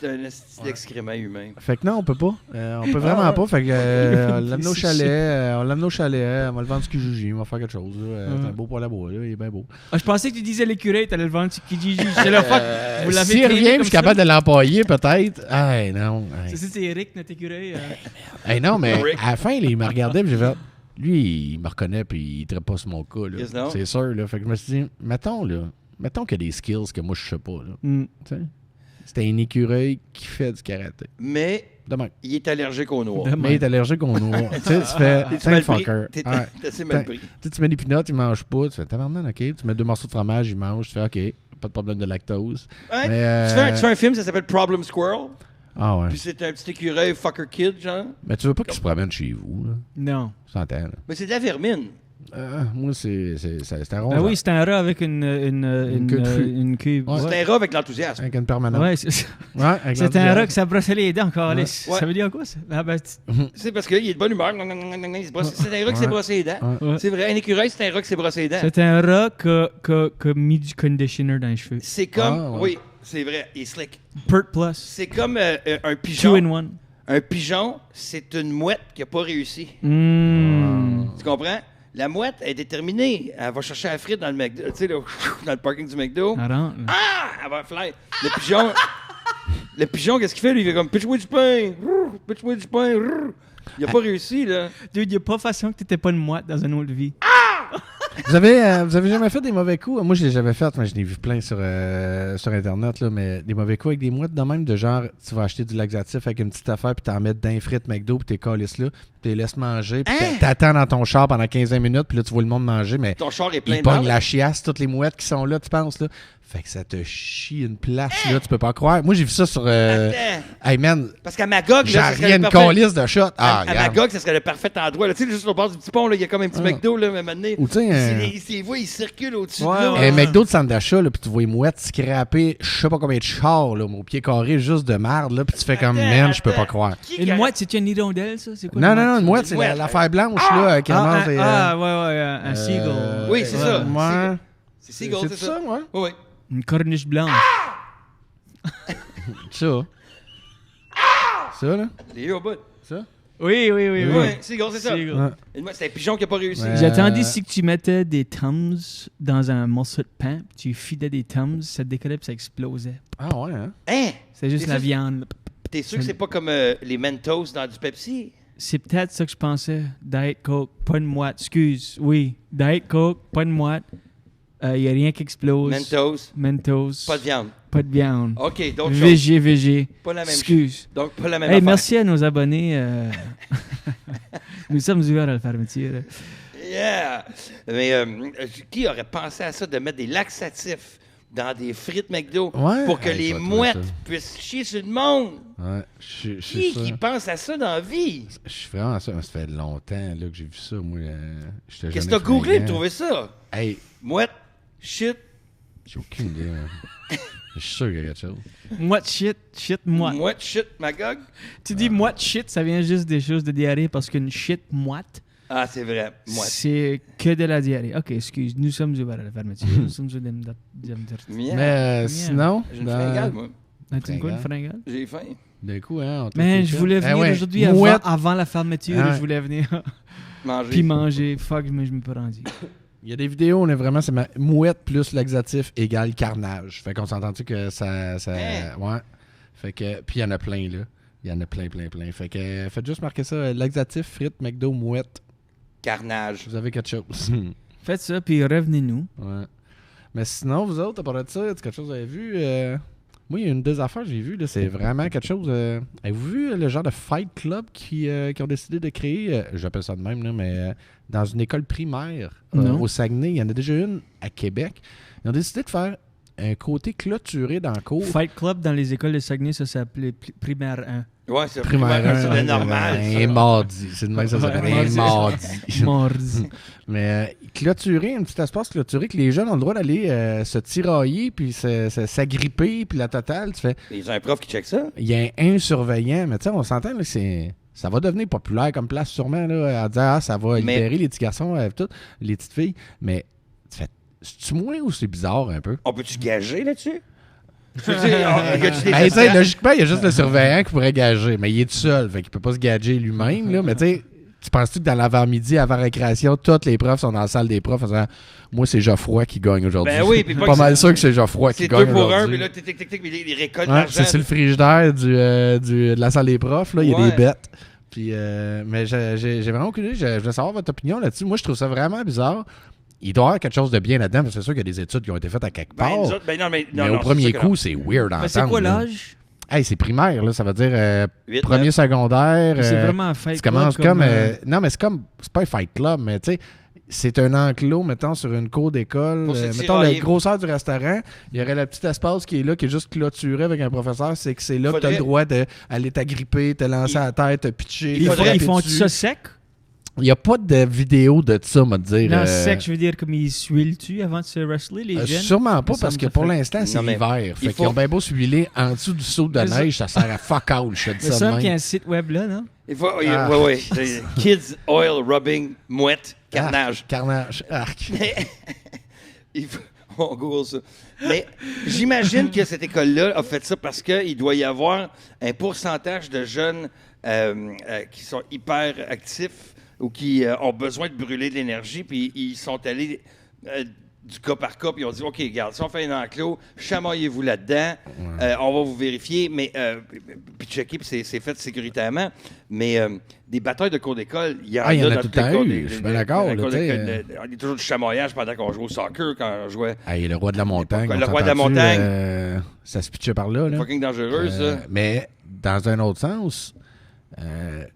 T'es un excrément humain. Fait que non, on peut pas. On peut vraiment pas. Fait que on l'amène au chalet. On va le vendre sur Kijiji. On va faire quelque chose. C'est un beau poil à bois. Là. Il est bien beau. Je pensais que tu disais l'écureuil, t'allais le vendre sur Kijiji. C'est le fuck. Vous l'avez s'il revient, je suis capable de l'empailler, peut-être. Hey, non. Hey. C'est Eric, notre écureuil. Hey, non, mais à la fin, il me regardait. J'ai fait... Lui, il me reconnaît puis il ne traite pas sur mon cas. Là. C'est sûr. Là. Fait que je me suis dit, mettons qu'il y a des skills que moi, je sais pas. C'était un écureuil qui fait du karaté. Mais il est allergique au noir. Mais il est allergique au noir. Tu sais, tu fais... T'es un fucker. T'es assez mal pris. Tu mets des peanuts, il mange pas. Tu fais, tabarnak, OK. Tu mets 2 morceaux de fromage, il mange. Tu fais, OK, pas de problème de lactose. Ouais. Mais, tu fais un film, ça s'appelle Problem Squirrel. Ah ouais. Puis c'est un petit écureuil fucker kid, genre. Mais tu veux pas qu'il se promène chez vous, là? Non. S'entend, là. Mais c'est de la vermine. Moi, c'est un rond. Ah oui, c'est un rat avec une queue. Ouais. C'est un rat avec l'enthousiasme. Avec une permanente. Ouais, c'est un rat qui s'est brossé les dents encore. Ouais. Ça veut dire quoi, ça? C'est parce qu'il est de bonne humeur. C'est un rat qui s'est brossé les dents. Ouais. C'est vrai, un écureuil, c'est un rat qui s'est brossé les dents. C'est un rat qui a mis du conditioner dans les cheveux. C'est comme... Oui, c'est vrai, il est slick. Pert Plus. C'est comme un pigeon. 2-in-1. Un pigeon, c'est une mouette qui n'a pas réussi. Tu comprends? La mouette est déterminée. Elle va chercher la frite dans le McDo, tu sais, dans le parking du McDo. Elle va fly. Le pigeon, qu'est-ce qu'il fait? Lui, il fait comme pitch-moi du pain. Pitch-moi du pain. Il n'a pas réussi, là. Dude, il n'y a pas façon que tu n'étais pas une mouette dans une autre vie. Vous avez jamais fait des mauvais coups? Moi, je l'ai jamais fait. Moi, je l'ai vu plein sur Internet, là, mais des mauvais coups avec des mouettes de même, de genre, tu vas acheter du laxatif avec une petite affaire, puis t'en mets d'un frites McDo, puis t'es calisses là, puis t'es laisses manger, puis t'attends dans ton char pendant 15 minutes, puis là, tu vois le monde manger, mais ton char est plein ils pognent la chiasse, toutes les mouettes qui sont là, tu penses, là. Fait que ça te chie une place, là, tu peux pas croire. Moi, j'ai vu ça sur... Hey, man, parce qu'à Magog, là, j'ai une calisse de shot. À Magog, ça serait le parfait endroit. Tu sais, juste au bord du petit pont, là, il y a comme un petit McDo, là, à un moment donné. Ou tu sais... Il circule au-dessus de là. Un McDo de centre d'achat, là, puis tu vois les mouettes scraper, je sais pas combien de chars, là, au pied carré, juste de marde, là, puis tu fais comme, man, je peux pas croire. Une mouette, c'est une hirondelle, ça? C'est quoi? Non, une mouette, c'est l'affaire blanche, là, qui ramasse... ouais, un seagull. Oui, c'est ça. C'est seagull, c'est ça, ouais? Oui. Une corniche blanche. Ça. Ça, là? Les yeux au bout. Ça? Oui. Seagull, c'est ça. C'est un pigeon qui n'a pas réussi. J'attendais si tu mettais des Tums dans un morceau de pain, tu fidais des Tums, ça décollait et ça explosait. Ah ouais, hein? C'est juste la viande. T'es sûr que c'est pas comme les Mentos dans du Pepsi? C'est peut-être ça que je pensais. Diet Coke, pas de mouette. Excuse, oui. Diet Coke, pas de mouette. Il n'y a rien qui explose. Mentos. Pas de viande. Pas de viande. OK, d'autres choses. VG. Pas la même Excuse. Donc, pas la même affaire. Merci à nos abonnés. Nous sommes ouverts à la fermeture. Yeah! Mais qui aurait pensé à ça, de mettre des laxatifs dans des frites McDo Ouais. pour que Hey, les je vais mouettes trouver ça. puissent chier sur le monde. Ouais, je Qui suis ça. pense à ça dans la vie? Je suis vraiment ça. Ça fait longtemps là, que j'ai vu ça. Moi, j'étais Qu'est-ce que jamais t'as googlé fringant. pour trouver ça? Hey, Mouette, shit, j'ai aucune idée. Man. Je suis sûr qu'il y a quelque chose. Moi, shit, moi. mouette, shit, Magog. Tu dis moi, shit, ça vient juste des choses de diarrhée parce qu'une shit moite, Ah, c'est vrai, mouette. c'est que de la diarrhée. Ok, excuse, nous sommes ouverts à la fermeture. Nous sommes ouverts à Miam. Mais sinon, J'ai une fringale, moi. la quoi, une fringale? J'ai faim. d'un coup, hein, on Man, t'a je fait. voulais venir ouais, aujourd'hui mouette. avant la fermeture. Ah ouais. Je voulais venir Manger. puis manger. Fuck, mais je me suis pas rendu. Il y a des vidéos, on est vraiment, c'est mouette plus laxatif égale carnage. Fait qu'on s'entend-tu que ça ouais. Fait que, puis il y en a plein, là. Il y en a plein. Fait que, faites juste marquer ça, laxatif, frites, McDo, mouette. Carnage. Vous avez quelque chose. Faites ça, puis revenez-nous. Ouais. Mais sinon, vous autres, à part de ça, est-ce que quelque chose que vous avez vu? Moi, il y a une des affaires que j'ai vues, là, c'est vraiment quelque chose... avez-vous vu le genre de Fight Club qui ont décidé de créer, j'appelle ça de même, là, mais dans une école primaire Non. au Saguenay, il y en a déjà une à Québec. Ils ont décidé de faire un côté clôturé dans le cours. Fight Club dans les écoles de Saguenay, ça s'appelait Primaire 1. Ouais, c'est Primaire c'est 1, le normal. un mardi. C'est de même que ça s'appelle, Ouais, un c'est mardi. Mardi. Mais clôturer, un petit espace clôturé que les jeunes ont le droit d'aller se tirailler puis s'agripper puis la totale. Tu fais, Ils ont un prof qui check ça. il y a un surveillant, mais tu sais, on s'entend, là, ça va devenir populaire comme place sûrement, là, à dire, ça va Mais- libérer les petits garçons, les petites filles. Mais tu fais, c'est-tu moins ou c'est bizarre un peu? On peut-tu gager là-dessus? Tu veux dire, y a-tu des Ben, tu sais, restaurants? logiquement, il y a juste le surveillant qui pourrait gager, mais il est tout seul, fait qu'il peut pas se gager lui-même, là, mais tu sais, tu penses-tu que dans l'avant-midi, avant récréation, tous les profs sont dans la salle des profs en disant « Moi, c'est Geoffroy qui gagne aujourd'hui. Ben oui, puis pas pas que mal c'est- sûr que c'est Geoffroy qui C'est gagne 2 pour 1, aujourd'hui. puis là, tic, puis ils récoltent Ouais, l'argent. c'est sur le frigidaire de la salle des profs, là, il y a Ouais. des bêtes. Puis, mais j'ai vraiment aucune idée. Je veux savoir votre opinion là-dessus. Moi, je trouve ça vraiment bizarre. Il doit y avoir quelque chose de bien là-dedans, parce que c'est sûr qu'il y a des études qui ont été faites à quelque Ben, part. nous autres, ben non, mais mais non, au premier c'est sûr que coup, c'est weird à Mais c'est entendre, quoi là. l'âge? Hey, c'est primaire, là, ça veut dire Huit, premier neuf. secondaire. C'est vraiment un Fight Tu Club. commences comme. Non, mais c'est pas un fight club, mais tu sais, c'est un enclos, mettons, sur une cour d'école. Pour se Mettons, la tirailler. grosseur du restaurant, il y aurait le petit espace qui est là, qui est juste clôturé avec un professeur. C'est que c'est là que tu as Faudrait- le droit d'aller t'agripper, te lancer à la tête, te pitcher. Ils te font, frapper ils font dessus. ça sec? Il n'y a pas de vidéo de ça, on va te dire. Non, sec, je veux dire, comme ils s'huilent-tu avant de se wrestler, les jeunes? Sûrement pas, Ça parce me que fait- pour l'instant, c'est Non, mais l'hiver. il Fait faut- qu'ils ont bien beau s'huiler en dessous du seau de Mais ça- neige, ça sert à fuck all, je te dis Il me ça de semble qu'il y a même. un site web là, non? Il faut, Ah. ouais. C'est Kids Oil Rubbing Mouette Carnage. Carnage. Arc. Il faut- on google ça. Mais j'imagine que cette école-là a fait ça parce qu'il doit y avoir un pourcentage de jeunes qui sont hyper actifs ou qui ont besoin de brûler de l'énergie, puis ils sont allés du cas par cas, puis ils ont dit, OK, regarde, si on fait un enclos, chamaillez-vous là-dedans, on va vous vérifier, mais puis checker, puis c'est fait sécuritairement. Mais des batailles de cours d'école, il y en a Ah, il y en a dans tout toutes le les temps cours eu, je suis bien d'accord, dans les là, cours tu sais, d'école. Il y a toujours du chamaillage pendant qu'on jouait au soccer, quand on jouait. Hey, le roi de la montagne. Le on roi de la s'entend-tu, montagne. ça se pitchait par là. là. Fucking dangereux, ça. Mais dans un autre sens,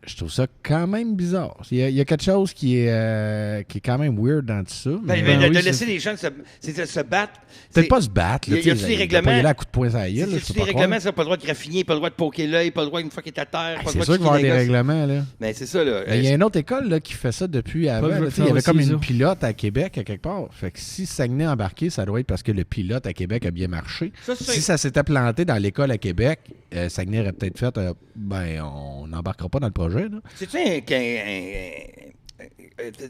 je trouve ça quand même bizarre. Il y a quelque chose qui est quand même weird dans tout ça. Ben, mais- oui, de c'est- laisser les jeunes se battre. Peut-être pas se battre. Là, Y a-tu tu sais, des il peut règlements? pas y aller à coup de poing sur la gueule, là, je C'est peux des pas règlements, croire. ça, pas le droit de graffiner, pas le droit de poker l'œil, pas le droit une fois qu'il est à terre, pas le C'est droit sûr de qu'il va y avoir des kicker les règlements. Là. gosses. Mais c'est ça, là. Il y a une autre école là, qui fait ça depuis avant. le là, veut tu sais, il y avait faire comme aussi, une ça. pilote à Québec, à quelque part. Fait que si Saguenay a embarqué, ça doit être parce que le pilote à Québec a bien marché. Ça, c'est- Si ça s'était planté dans l'école à Québec, Saguenay aurait peut-être fait ben, on n'embarquera pas dans le projet. Là. C'est-tu un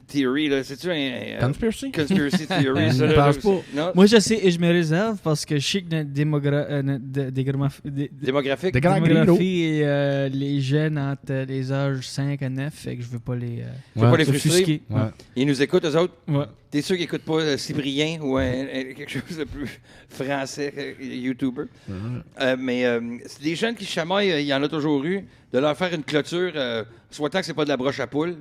theory, là? C'est-tu un Conspiracy? conspiracy theory, ça? Je là, pense là, pas. aussi? Non? Moi, je sais et je me réserve parce que je sais que notre Démographique? Des grands grillos. démographie et les jeunes entre les âges 5 à 9, fait que je veux pas les Tu veux pas les offusquer. frustrer? Ouais. Ils nous écoutent, eux autres? Ouais. T'es sûr qu'ils n'écoutent pas Cyprien ou quelque chose de plus français, YouTuber? Mais c'est des jeunes qui chamaillent, il y en a toujours eu, de leur faire une clôture, soit tant que c'est pas de la broche à poule.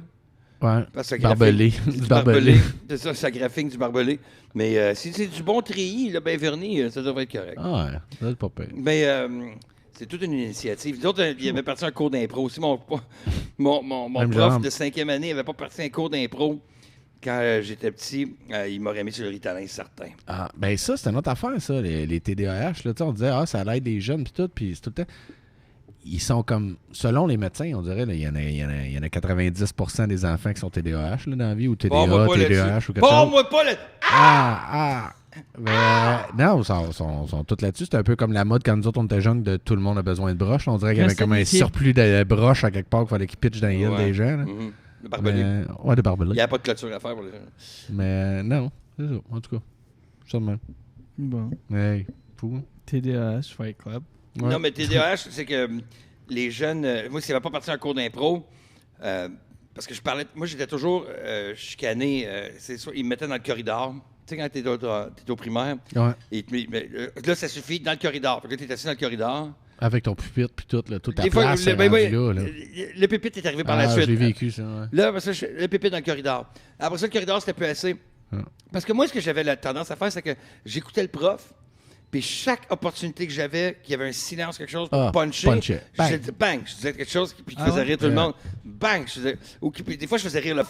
Ouais. Parce que ça Barbelé. graphine- Du barbelé. C'est ça, ça graphine du barbelé. Mais si c'est du bon treillis, là, ben verni, ça devrait être correct. Ah ouais, ça doit être pas pire. Mais c'est toute une initiative. D'autres, il avait parti un cours d'impro aussi. Mon Même prof genre. de 5e année avait pas parti un cours d'impro. quand j'étais petit, il m'aurait mis sur le Ritalin, certain. Ah, ben ça, c'est une autre affaire, ça, les TDAH. Là, on disait, ça l'aide des jeunes, puis tout, puis c'est tout le temps. Ils sont comme, selon les médecins, on dirait, il y en a 90% des enfants qui sont TDAH là, dans la vie, ou TDA, TDAH, ou quelque chose. Moi pas Non, ils sont tous là-dessus. C'est un peu comme la mode quand nous autres, on était jeunes, de tout le monde a besoin de broches. On dirait qu'il y avait comme un surplus de broches à quelque part qu'il fallait qu'ils pitchent dans les gueules des gens. Là. De barbelés. Ouais, de barbelés. Il n'y a pas de clôture à faire pour les gens. Mais non, c'est ça, en tout cas. Ça de même. Bon. Hey, fou. TDAH, Fight Club. Ouais. Non, mais TDAH, c'est que les jeunes... moi, ça ne va pas partir en cours d'impro. Parce que je parlais... Moi, j'étais toujours chicané. C'est soit ils me mettaient dans le corridor. Tu sais, quand t'es au primaire. Ouais. Là, ça suffit, dans le corridor. Puis là, t'es assis dans le corridor. Avec ton pupitre, puis toute ta des fois, place. Le pupitre est arrivé par la suite. J'ai vécu ça, ouais. Là, parce que le pupitre dans le corridor. Après ça, le corridor, c'était plus assez. Parce que moi, ce que j'avais la tendance à faire, c'est que j'écoutais le prof, puis chaque opportunité que j'avais, qu'il y avait un silence, quelque chose pour puncher. Bang! Je disais quelque chose, puis qui faisait rire tout le monde. Bang! Puis des fois, je faisais rire le...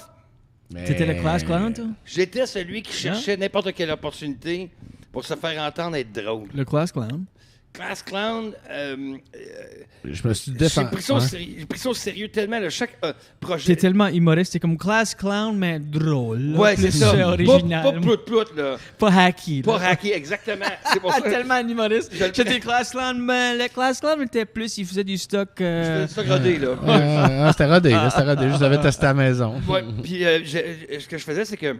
T'étais le class clown, toi? J'étais celui qui cherchait n'importe quelle opportunité pour se faire entendre être drôle. Le class clown? Class clown, je me suis défendu. J'ai pris ça au sérieux tellement. Là, chaque projet... T'es tellement humoriste, c'est comme class clown, mais drôle. Là, ouais, c'est ça. Original. Pas plout, là. Pas hacky. Pas hacky, exactement. C'est pour ça. Tellement humoriste. J'étais class clown, mais le class clown était plus, il faisait du stock... Je faisais du stock rodé, là. C'était rodé, Je l'avais testé à la maison. Ouais, puis ce que je faisais, c'est que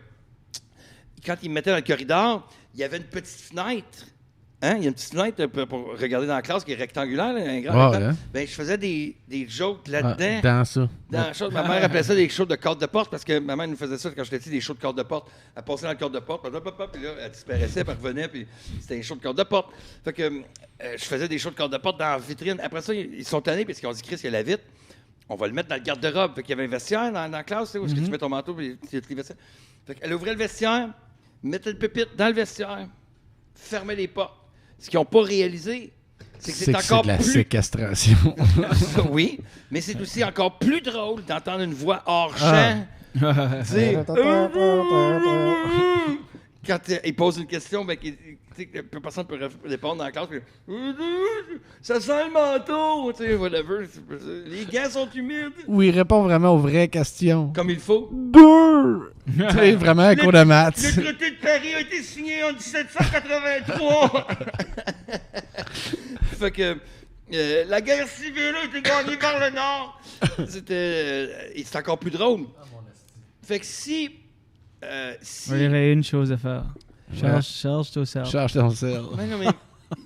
quand ils me mettaient dans le corridor, il y avait une petite fenêtre. Hein? Il y a une petite fenêtre pour regarder dans la classe qui est rectangulaire, un grand rectangle. Ben, je faisais des jokes là-dedans. Dans ça. Ma mère appelait ça des shows de corde de porte parce que ma mère nous faisait ça quand j'étais petit, des shows de corde de porte. Elle passait dans le corde de porte, puis là, elle disparaissait, puis elle revenait, puis c'était des shows de corde de porte. Fait que je faisais des shows de corde de porte dans la vitrine. Après ça, ils sont tannés parce qu'ils ont dit, Chris, il y a la vitre. On va le mettre dans le garde-robe. Fait qu'il y avait un vestiaire dans la classe, où est-ce que tu mets ton manteau, puis tu les vestiaires. Fait qu'elle ouvrait le vestiaire, mettait le pupitre dans le vestiaire, fermait les portes. Ce qu'ils n'ont pas réalisé, c'est que c'est encore de la séquestration. Oui, mais c'est aussi encore plus drôle d'entendre une voix hors champ. Quand il pose une question, ben, personne ne peut répondre dans la classe. Ça sent le manteau, whatever. Les gants sont humides. Ou il répond vraiment aux vraies questions. Comme il faut. Tu sais, vraiment un cours de maths. Le traité de Paris a été signé en 1783. Fait que la guerre civile a été gagnée par le Nord. C'est encore plus drôle. Fait que si... Il y avait une chose à faire. Charge ton sel. Charge ton sel. Non, mais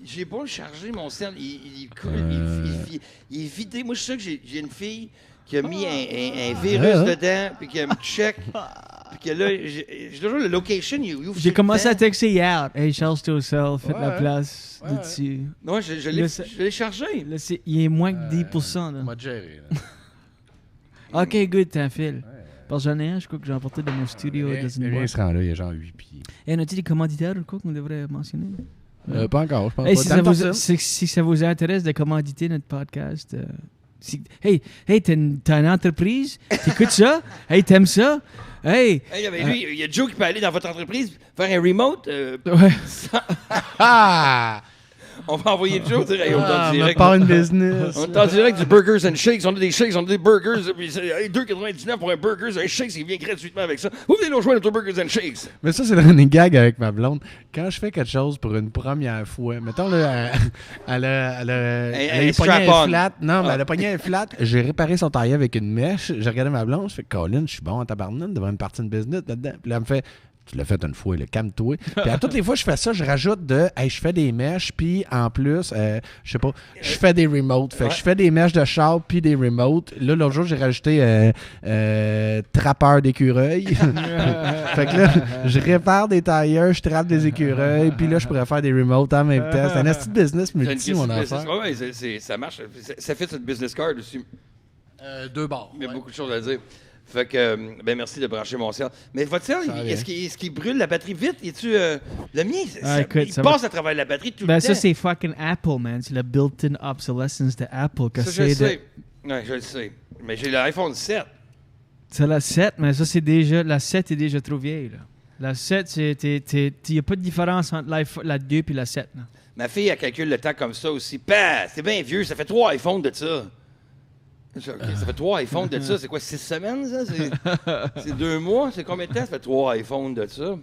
j'ai beau le charger, mon sel. Il est vidé. Moi, je suis sûr que j'ai une fille qui a mis un virus dedans, puis qui a mis check. Puis que là, j'ai toujours le location. J'ai commencé à texter hier. Hey, charge ton sel, faites la place dessus. Non, je l'ai chargé. Là, il est moins que 10%. Là. Moi, Jerry. OK, good, t'as un fil. Parce que j'en ai un, je crois que j'ai emporté dans mon studio. Il se rend là, il y a genre 8 pieds. Et on a-tu des commanditaires ou quoi qu'on devrait mentionner? Pas encore, je pense pas. Si ça vous intéresse de commanditer notre podcast, hey, t'as une entreprise? T'écoutes ça? Hey, t'aimes ça? Hey! Lui, il y a Joe qui peut aller dans votre entreprise faire un remote. On va envoyer Joe dire on est en direct. Pas une business. On est en direct du Burgers and Shakes. On a des shakes, on a des burgers. Puis 2,99 pour un burger. Un shake, il vient gratuitement avec ça. Vous venez nous rejoindre notre Burgers and Shakes. Mais ça, c'est le running gag avec ma blonde. Quand je fais quelque chose pour une première fois, mettons, là, elle a pogné un flat. Non, mais elle a pogné un flat. J'ai réparé son tailleur avec une mèche. J'ai regardé ma blonde. Je fais, Colin, je suis bon en tabarnak devant une partie de business là-dedans. Puis là, elle me fait, tu l'as fait une fois, calme-toi. Puis à toutes les fois que je fais ça, je rajoute je fais des mèches, puis en plus, je sais pas, je fais des remotes. Fait que je fais des mèches de char, puis des remotes. Là, l'autre jour, j'ai rajouté trappeur d'écureuils. Fait que là, je répare des tailleurs, je trappe des écureuils, puis là, je pourrais faire des remotes en même temps. C'est un petit business multi, mon affaire. Oui, ça marche. Ça fait cette business card aussi. 2 barres. Il y a beaucoup de choses à dire. Fait que, merci de brancher mon ciel. Mais votre ciel, est-ce qu'il brûle la batterie vite? Le mien, il passe à travers la batterie tout le temps. Ça, c'est fucking Apple, man. C'est la built-in obsolescence de Apple. Ça, je le sais. Ouais, je le sais. Mais j'ai l'iPhone 7. C'est la 7, mais ça, c'est déjà... La 7 est déjà trop vieille, là. La 7, il n'y a pas de différence entre la 2 et la 7, là. Ma fille, elle calcule le temps comme ça aussi. Bah, c'est bien vieux, ça fait 3 iPhones de ça. Ça fait 3 iPhones de ça. C'est quoi, 6 semaines, ça? C'est 2 mois? C'est combien de temps? Ça fait 3 iPhones de ça.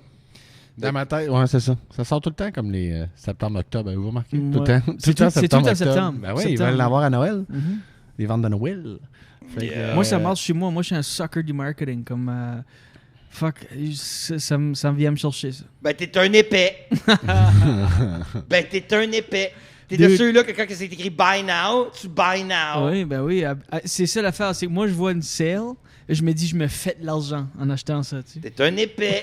Dans ma tête, ouais, c'est ça. Ça sort tout le temps comme les septembre-octobre. Vous remarquez? Tout le Ouais. temps. C'est tout en septembre. Ben oui, ils Septembre. veulent l'avoir à Noël. Mhm. Les ventes de Noël. Fait que, Moi, ça marche chez moi. Moi, je suis un sucker du marketing. Comme, fuck, ça me vient me chercher, ça. Ben, t'es un épais. Ben, t'es un épais. T'es de Dude. ceux-là que quand c'est écrit buy now, tu buy now. Oui, ben oui. C'est ça l'affaire. C'est que moi, je vois une sale et je me dis, je me fais de l'argent en achetant ça, tu sais. T'es un épais.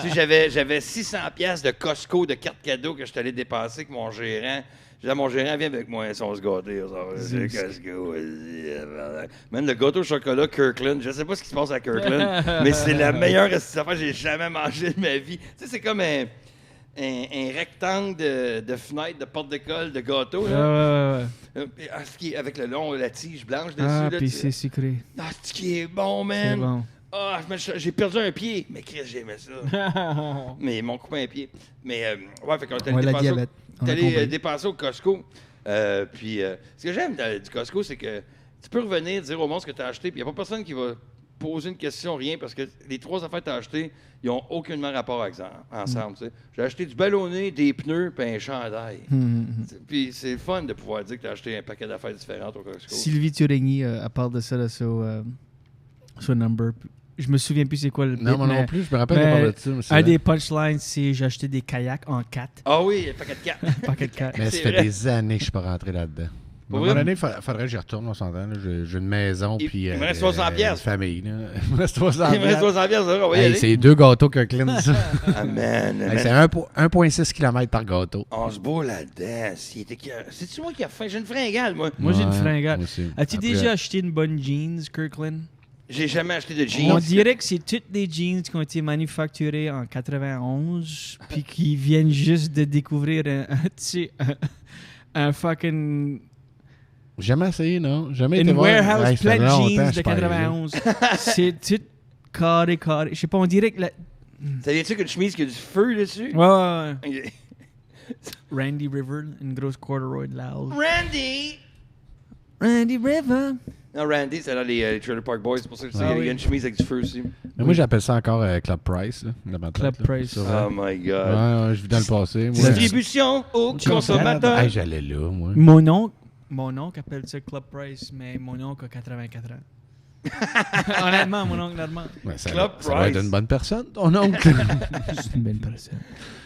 Tu sais, j'avais 600$ de Costco de cartes cadeaux que je suis allé dépenser avec mon gérant. Je disais à mon gérant, viens avec moi, si on se gâter. C'est Costco. Même le gâteau au chocolat Kirkland, je sais pas ce qui se passe à Kirkland, mais c'est la meilleure affaire que j'ai jamais mangé de ma vie. Tu sais, c'est comme un rectangle de fenêtre, de porte d'école, de gâteau. Là. Avec la tige blanche dessus. Ah, là, puis tu- c'est sucré. Ah, c'est qui est bon, man. C'est bon. Ah, j'ai perdu un pied. Mais Chris, j'aimais ça. Mais ils m'ont coupé un pied. Mais, ouais, fait qu'on est allé Ouais, la dépenser diabète. On a allé compris. dépenser au Costco. Puis, ce que j'aime du Costco, c'est que tu peux revenir dire au monde ce que tu as acheté, puis il n'y a pas personne qui va poser une question, rien, parce que les 3 affaires que tu as achetées, ils n'ont aucunement rapport ensemble. tu sais. J'ai acheté du ballonné, des pneus, puis un chandail. Puis c'est le fun de pouvoir dire que tu as acheté un paquet d'affaires différentes au Costco. Sylvie Turigny, à part de ça, là, sur Number. Je me souviens plus c'est quoi le Non, bit, moi non mais- plus, je me rappelle mais de parler de ça. Mais c'est un vrai. des punchlines, c'est j'ai acheté des kayaks en 4. Ah oui, un paquet de 4. Paquet de 4. Mais ça c'est fait vrai. des années que je suis pas rentré là-dedans. À un Pour moment vrai? donné, faudrait que j'y retourne, on s'entend. là. J'ai une maison, Il- puis... il me reste 60 piastres. Une famille, là. Il me reste 60 Il me reste piastres. 60$, on va y Hey, aller. c'est 2 gâteaux Kirkland, ça. Ah, man. Hey, c'est 1,6 km par gâteau. On se bat là-dedans. C'est-tu moi qui a faim? J'ai une fringale, moi. Moi, j'ai une Ouais, fringale. moi aussi. As-tu Après- déjà acheté une bonne jeans, Kirkland? J'ai jamais acheté de jeans. On dirait que c'est toutes des jeans qui ont été manufacturées en 91 puis qui viennent juste de découvrir tu sais, un fucking... Jamais essayé, non? Jamais été Une voir. warehouse Hey, ça fait plein de longtemps que jeans je de suis pas allé là. 91. C'est tout carré. Je sais pas, on dirait que... Ça vient-tu qu'une chemise qui a du feu dessus? Ouais. Ok. Randy River, une grosse corduroy de loud. Randy! Randy River. Non, Randy, c'est dans les Trailer Park Boys. C'est pour ça que Ah il y oui. a une chemise avec du feu aussi. Mais moi, j'appelle ça encore Club Price. Là, dans ma tête, Club là. Price. C'est vrai. Oh my God. Ouais, je vis dans le passé. Moi, Distribution aux consommateurs. Hey, j'allais là, moi. Mon oncle appelle ça Club Price, mais mon oncle a 84 ans. Honnêtement, mon oncle normand. Ouais, ça, Club ça doit être Price. une bonne personne, ton oncle. C'est une belle personne.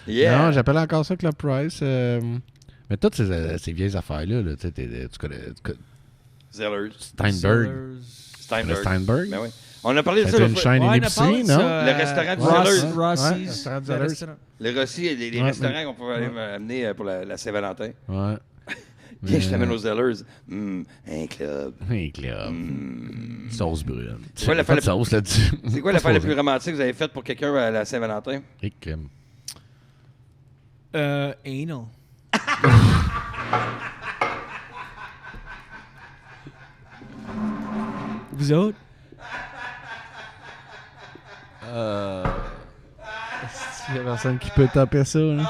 Yeah. Non, j'appelle encore ça Club Price. Mais toutes ces vieilles affaires-là, là, tu sais, tu connais Zellers. Steinberg. Steinberg. Le Steinberg. Ben oui. On a parlé de ça C'était l'autre une fois. chaîne, Ouais, une on a épicerie, parlé de non? ça, Le restaurant du Ross- Zellers. Ouais, Rossi's. restaurant du Le Zellers. restaurant. Les Rossi, les Ouais, restaurants qu'on peut aller amener pour la Saint-Valentin. Ouais. Viens, je t'amène aux Zellers. Un club. Un club. Sauce brune. quoi la Pas de fa- sauce là-dessus. C'est quoi l'affaire la plus romantique que vous avez faite pour quelqu'un à la Saint-Valentin? Et crème. Anal. Vous autres? Il y a personne qui peut taper ça, là.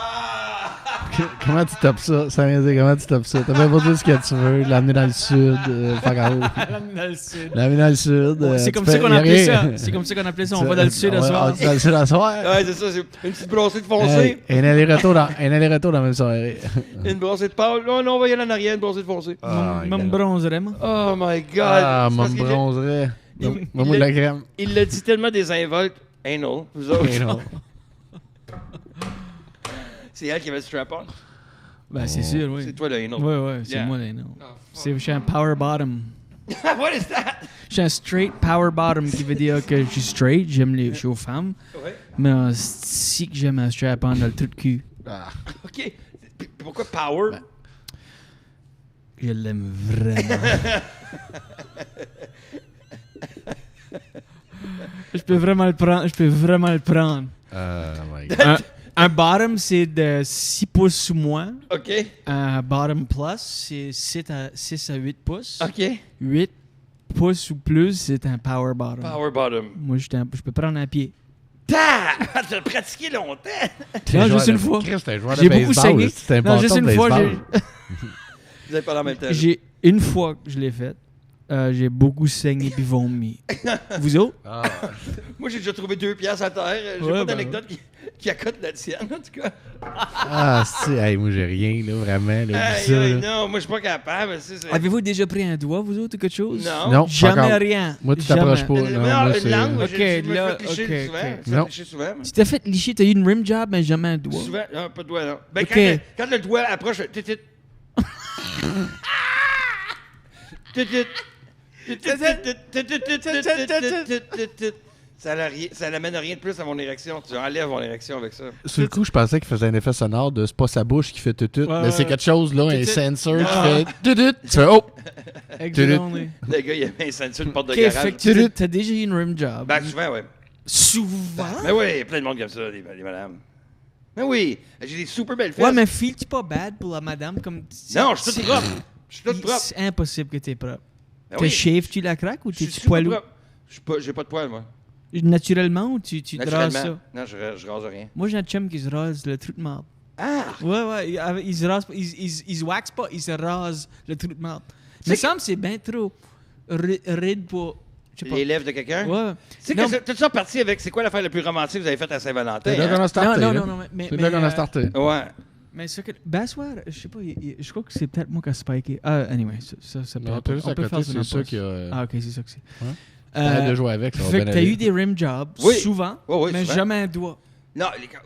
Comment tu tapes ça? Ça vient dire comment tu tapes ça? T'as même pas dit ce que tu veux. L'amener dans le sud. Fuck out. Dans le sud. L'amener dans le sud. C'est comme ça qu'on appelait ça. C'est comme ça qu'on appelait ça. On va dans le sud à soir. Dans le sud à soir. Ouais, c'est ça, c'est une petite brassée de foncé, Hey, un aller-retour dans la même soirée. une brassée de pâle. Non, non, on va y aller en arrière, une brassée de foncé. Même bronzerait, moi. Oh my God! Ah, C'est mon parce qu'il bronzerait. il- Moi, de la crème. Il l'a dit tellement désinvolte. Anal, vous autres. Anal. C'est elle qui avait le strap-on. Ben, c'est sûr, oui. C'est toi le anal. Ouais, c'est Yeah. moi, là, non. Je suis un power bottom. What is that? Je suis un straight power bottom qui veut dire que je suis straight, j'aime les shows femmes, Ouais. mais si que j'aime un strap-on dans le trou de cul. Ah. OK. Puis pourquoi power? Je l'aime vraiment. Je peux vraiment le prendre. My God. Un bottom, c'est de 6 pouces sous moi. OK. Un bottom plus, c'est 6 à 8 pouces. OK. 8 pouces ou plus, c'est un power bottom. Power bottom. Moi, je peux prendre un pied. T'as pratiqué longtemps. Non, juste une fois. J'ai beaucoup saigné. Non, juste une fois. Vous avez parlé en même temps. Une fois que je l'ai fait, j'ai beaucoup saigné puis vomi. Vous autres? Moi, j'ai déjà trouvé 2 piastres à terre. J'ai pas d'anecdote qui accote la tienne, en tout cas. Moi, j'ai rien, là, vraiment. Là, non, moi, je suis pas capable. Avez-vous déjà pris un doigt, vous autres, ou quelque chose? Non. Jamais rien. Moi, tu t'approches pas. Non, une langue, OK, je me là, fais licher souvent. Tu t'es fait licher, t'as eu une rim job, mais jamais un doigt. Souvent, non, pas de doigt, non. Ben, OK. quand le doigt approche, ça n'amène rien de plus à mon érection. Tu enlèves mon érection avec ça. Sur le coup, je pensais qu'il faisait un effet sonore de c'est pas sa bouche qui fait tout. Mais c'est quelque chose, là, un sensor qui fait tout. Tu fais oh! Excellent. Le gars, il a mis un ceinture de porte de OK, garage. fait que t'as déjà eu une rim job. Ben, souvent, oui. Souvent? Mais oui, plein de monde comme ça, les madames. Mais oui, j'ai des super belles fesses. Ouais, mais feel-tu pas bad pour la madame comme... Non, je suis tout propre. Je suis tout propre. C'est impossible que t'es propre. Ben Te oui. shave-tu la craque ou Je suis t'es-tu super poilou? propre. J'ai pas de poils, moi. Naturellement ou tu te rases ça? Non, je rase rien. Moi, j'ai un chum qui se rase le trou de marde. Ah! Ouais, il se rase pas, il se wax pas, il se rase le trou de marde. Il me semble que c'est bien trop raide pour... Je sais pas. Les lèvres de quelqu'un? Ouais. Tu sais que tout ça parti avec c'est quoi l'affaire la plus romantique que vous avez faite à Saint-Valentin? C'est là qu'on a starté. Non, mais... C'est là qu'on a starté. Ouais. Mais ce que... Bassoir, je sais pas, je crois que c'est peut-être moi qui a spiké. Anyway, ça peut... On peut faire ça ça qui a... Ah, OK, c'est ça que c'est. T'as de jouer avec, ça va Fait bien que t'as aller. eu des rim jobs, Oui. souvent, Oui, mais souvent. jamais un doigt. Non,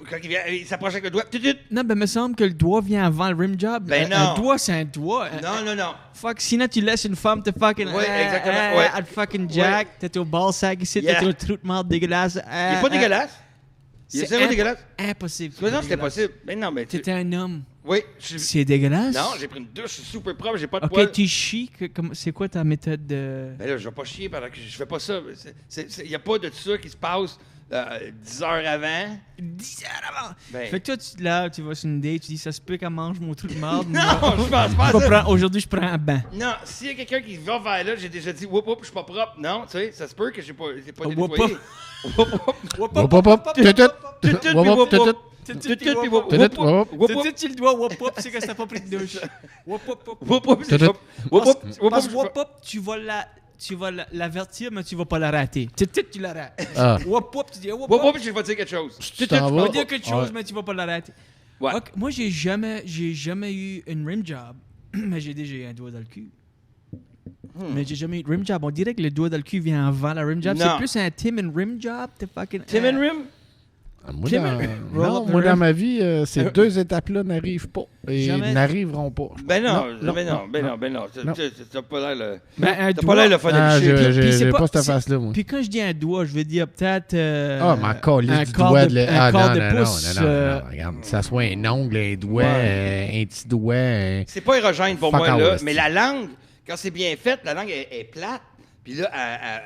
quand il vient, il s'approche avec le doigt. Non, ben, me semble que le doigt vient avant le rim job. Ben non. Un doigt, c'est un doigt. Non. Fuck, sinon tu laisses une femme te fucking... Oui, exactement, ouais. Elle te fucking jack, t'es au ball sac ici, Yeah. t'es au trou de marde dégueulasse. Il est pas dégueulasse. Il est zéro dégueulasse. Impossible. Mais non, c'était possible. Mais non, mais... T'étais un homme. Oui. C'est dégueulasse? Non, j'ai pris une douche, je suis super propre, j'ai pas de Ok, poils. tu chies. C'est quoi ta méthode de... Ben là, je vais pas chier pendant que je fais pas ça. Il n'y a pas de ça qui se passe 10 heures avant. 10 heures avant! Ben- Fait que toi, tu vas sur une date, tu dis, ça se peut qu'elle mange mon trou de marde. Non, je pense pas à ça. Aujourd'hui, je prends un bain. Non, s'il y a quelqu'un qui va vers là, j'ai déjà dit, whoop, je suis pas propre. Non, tu sais, ça se peut que j'ai pas Whoop, nettoyé. Hop, hop, hop. Tut, tut. Hop, hop, tut, tut. Tu le dois, whoop, whoop, c'est que t'as pas pris de douche. Whoop, whoop, whoop. Parce que whoop, whoop, tu vas l'avertir, mais tu vas pas la rater. Tu la rates. Whoop, whoop, tu dis whoop, whoop. Je vais dire quelque chose. Tu t'en Tu vas. vas dire quelque chose, mais tu vas pas la rater. Ouais. Ok, moi, j'ai jamais eu une rim job, mais j'ai déjà eu un doigt dans le cul. Mais j'ai jamais eu de rim job. On dirait que le doigt dans le cul vient avant la rim job. Non. C'est plus un Tim and rim job. T'es fucking... Tim and Rim? Moi, dans ma vie, ces 2 étapes-là n'arrivent pas. Et Jamais. n'arriveront pas. Ben non. Non. T'as pas l'air le... Ben, T'as pas l'air le fun de licher. Puis c'est J'ai pas- pas cette c'est- face-là, moi. Puis quand je dis un doigt, je veux dire peut-être... Ma colisse un du quart doigt. de- Ah, un quart non, de non, pouce, non, regarde. Que ça soit un ongle, un doigt, un petit doigt. C'est pas érogène pour Fuck moi, all, là. esti. Mais la langue, quand c'est bien fait, la langue est plate. Puis là,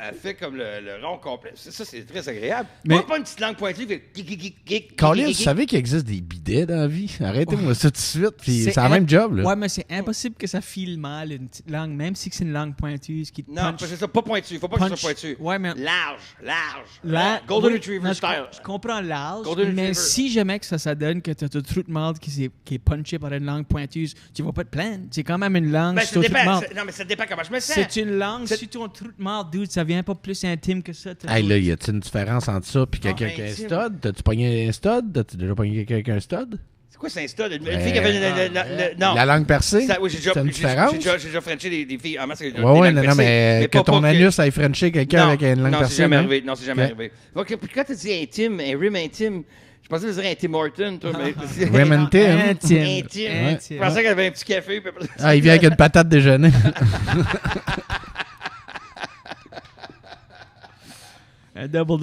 elle fait comme le rond complet. Ça, c'est très agréable. Mais- Pas une petite langue pointue qui fait... Colin, vous savez qu'il existe des bidets dans la vie? Arrêtez-moi ça tout de suite. Puis c'est le même job, là. Ouais, mais c'est impossible que ça file mal une petite langue, même si c'est une langue pointueuse qui te Non, punch. c'est ça, pas pointu. Faut pas que ce soit pointu. Ouais, mais... Large. Golden oui, Retriever non, style. Je comprends l'âge, Golden mais Retriever. si jamais que ça donne que tu as un trou de marde qui est punché par une langue pointueuse, tu vas pas te plaindre. C'est quand même une langue Ben, sur ça ton trou de dépend. marde. Non, mais ça dépend comment je me sens. C'est une langue C'est- sur ton trou de marde, dude. Ça vient pas plus intime que ça. Hey, là, y a-t-il une différence entre ça et quelqu'un qui a un intime. stud? T'as-tu pogné un stud? T'as-tu déjà pogné quelqu'un qui a un stud? C'est quoi, c'est un stud? Une fille qui avait... Non. La langue percée? Ça, oui, j'ai C'est une différence? déjà frenché des filles. Ah, moi, c'est des Ouais, ouais, langues non, percées, mais que pas ton que- anus aille frencher quelqu'un Non, avec une langue non, c'est percée. jamais non? arrivé. Non, c'est jamais Ok. arrivé. Ok, puis quand tu dis intime, un rim intime, je pensais que tu dirais un Tim Horton, toi, mais... Rim and Tim. Intime. Intime. Ouais. Je pensais qu'elle avait un petit café. Puis après- Ah, il vient avec une patate déjeuner. Un double.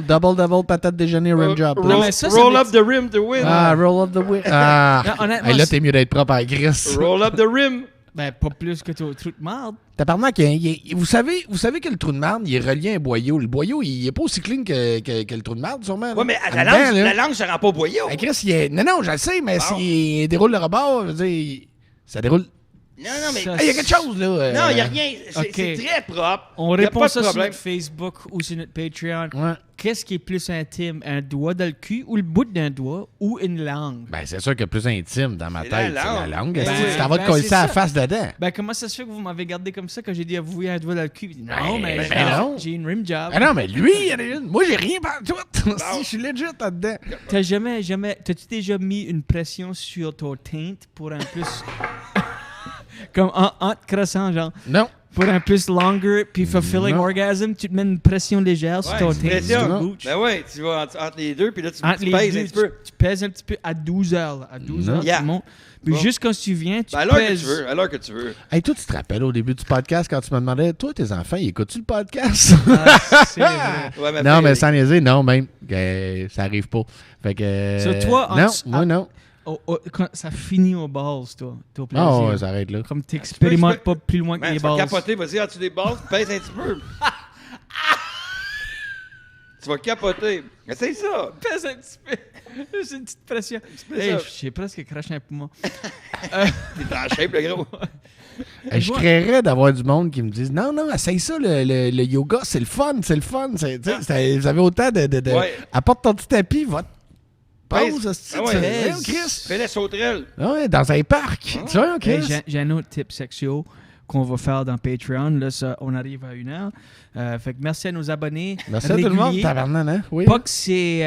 double, patate déjeuner, rim job. Non, mais ça Roll veut up the rim to win. Ah, roll up the wheel. Ah, Non, honnêtement, hey, là, c'est- t'es mieux d'être propre à la grisse. Roll up the rim. Ben, pas plus que ton trou de marde. Tabarnak, vous savez que le trou de marde, il est relié à un boyau. Le boyau, il est pas aussi clean que le trou de marde, sûrement. Ouais, mais En la dedans, langue, là. la langue se rend pas au boyau. Hey, Chris, non, je le sais, mais s'il déroule le rebord, je veux dire, ça déroule. Non, mais... Il y a quelque chose, là. Non, il n'y a rien. C'est Ok. très propre. On Y a répond pas de ça sur problème. notre Facebook ou sur notre Patreon. Ouais. Qu'est-ce qui est plus intime, un doigt dans le cul ou le bout d'un doigt ou une langue? Ben, c'est sûr que plus intime dans ma C'est tête, la c'est la langue. langue. Ben, Si t'en vas te ben, coller c'est ça à la ça. face dedans. Ben, comment ça se fait que vous m'avez gardé comme ça quand j'ai dit à vous, il y a un doigt dans le cul? Non, mais non. j'ai une rim job. Ah non, mais lui, il y en a une. Moi, j'ai rien par tout. Si, je suis legit là-dedans. T'as-tu déjà mis une pression sur ton teinte pour un plus... comme en te crossant, genre, Non. pour un plus longer puis fulfilling Non. orgasm, tu te mets une pression légère sur Ouais, ton une teinte. pression. sur le Non. booch. Ben ouais, tu vas entre les deux, puis là, tu Entre les pèses deux, un petit peu. tu pèses un petit peu à 12 heures. À 12 heures, Yeah. tu montes. Puis Bon. juste quand tu viens, tu Ben, à l'heure que pèses. tu veux, à l'heure que tu veux. Hey, toi, tu te rappelles au début du podcast quand tu me demandais, toi, tes enfants, ils écoutent-tu le podcast? Ah, c'est vrai. Ouais, Non, mais ça... sans niaiser, non, même. Ça arrive pas. Fait que. Sur toi, en non, dessous- moi, non. Quand ça finit aux balles, toi. Ton plaisir. Non, ouais, ça arrête là. Comme t'expérimentes tu peux- pas plus loin que Man, les tu vas balles. capoter, vas-y, as-tu des balles, pèse un petit peu. Tu vas capoter. Essaye ça. Pèse un petit peu. Juste une petite pression. peu Hey, ça. j'ai presque craché un poumon. T'es en shape, le gros. Je créerais d'avoir du monde qui me dise non, non, essaye ça, le yoga, c'est le fun, c'est le fun. Tu sais, vous avez autant de Ouais. apporte ton petit tapis, va te Pèse. pause, hostie, Ah ouais, tu pèse. fais, oh, Chris. Fais les sauterelles. Ouais, dans un parc. Tu vois, Hey, Chris? j'ai un autre tip sexuel qu'on va faire dans Patreon. Là, ça, on arrive à 1 heure. Fait que merci à nos abonnés. Merci à tout le monde, réguliers. tabarnak, hein? Oui. Pas que c'est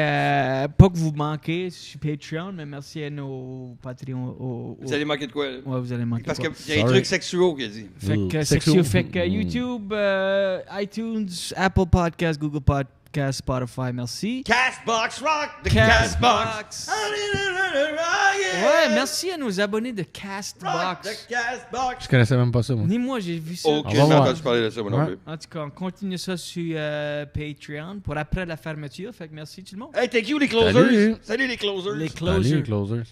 pas que vous manquez sur Patreon, mais merci à nos Patreons. Vous allez manquer de quoi, là? Ouais, vous allez manquer. Parce quoi. qu'il y a un Sorry. truc sexuel qu'il a dit. Fait que Sexual. sexuel. Fait que YouTube, iTunes, Apple Podcasts, Google Podcasts, Spotify, merci. Castbox Rock, the Castbox. Castbox. Ouais, merci à nos abonnés de Rock, Castbox. the Castbox. Je connaissais même pas ça, moi. Ni moi, j'ai vu ça. Ok, On j'ai va voir. entendu parler de ça, moi non Ouais. plus. En tout cas, on continue ça sur Patreon pour après la fermeture. Fait que merci tout le monde. Hey, thank you les closers. Salut. Salut les closers. Les Allez, closers. closers.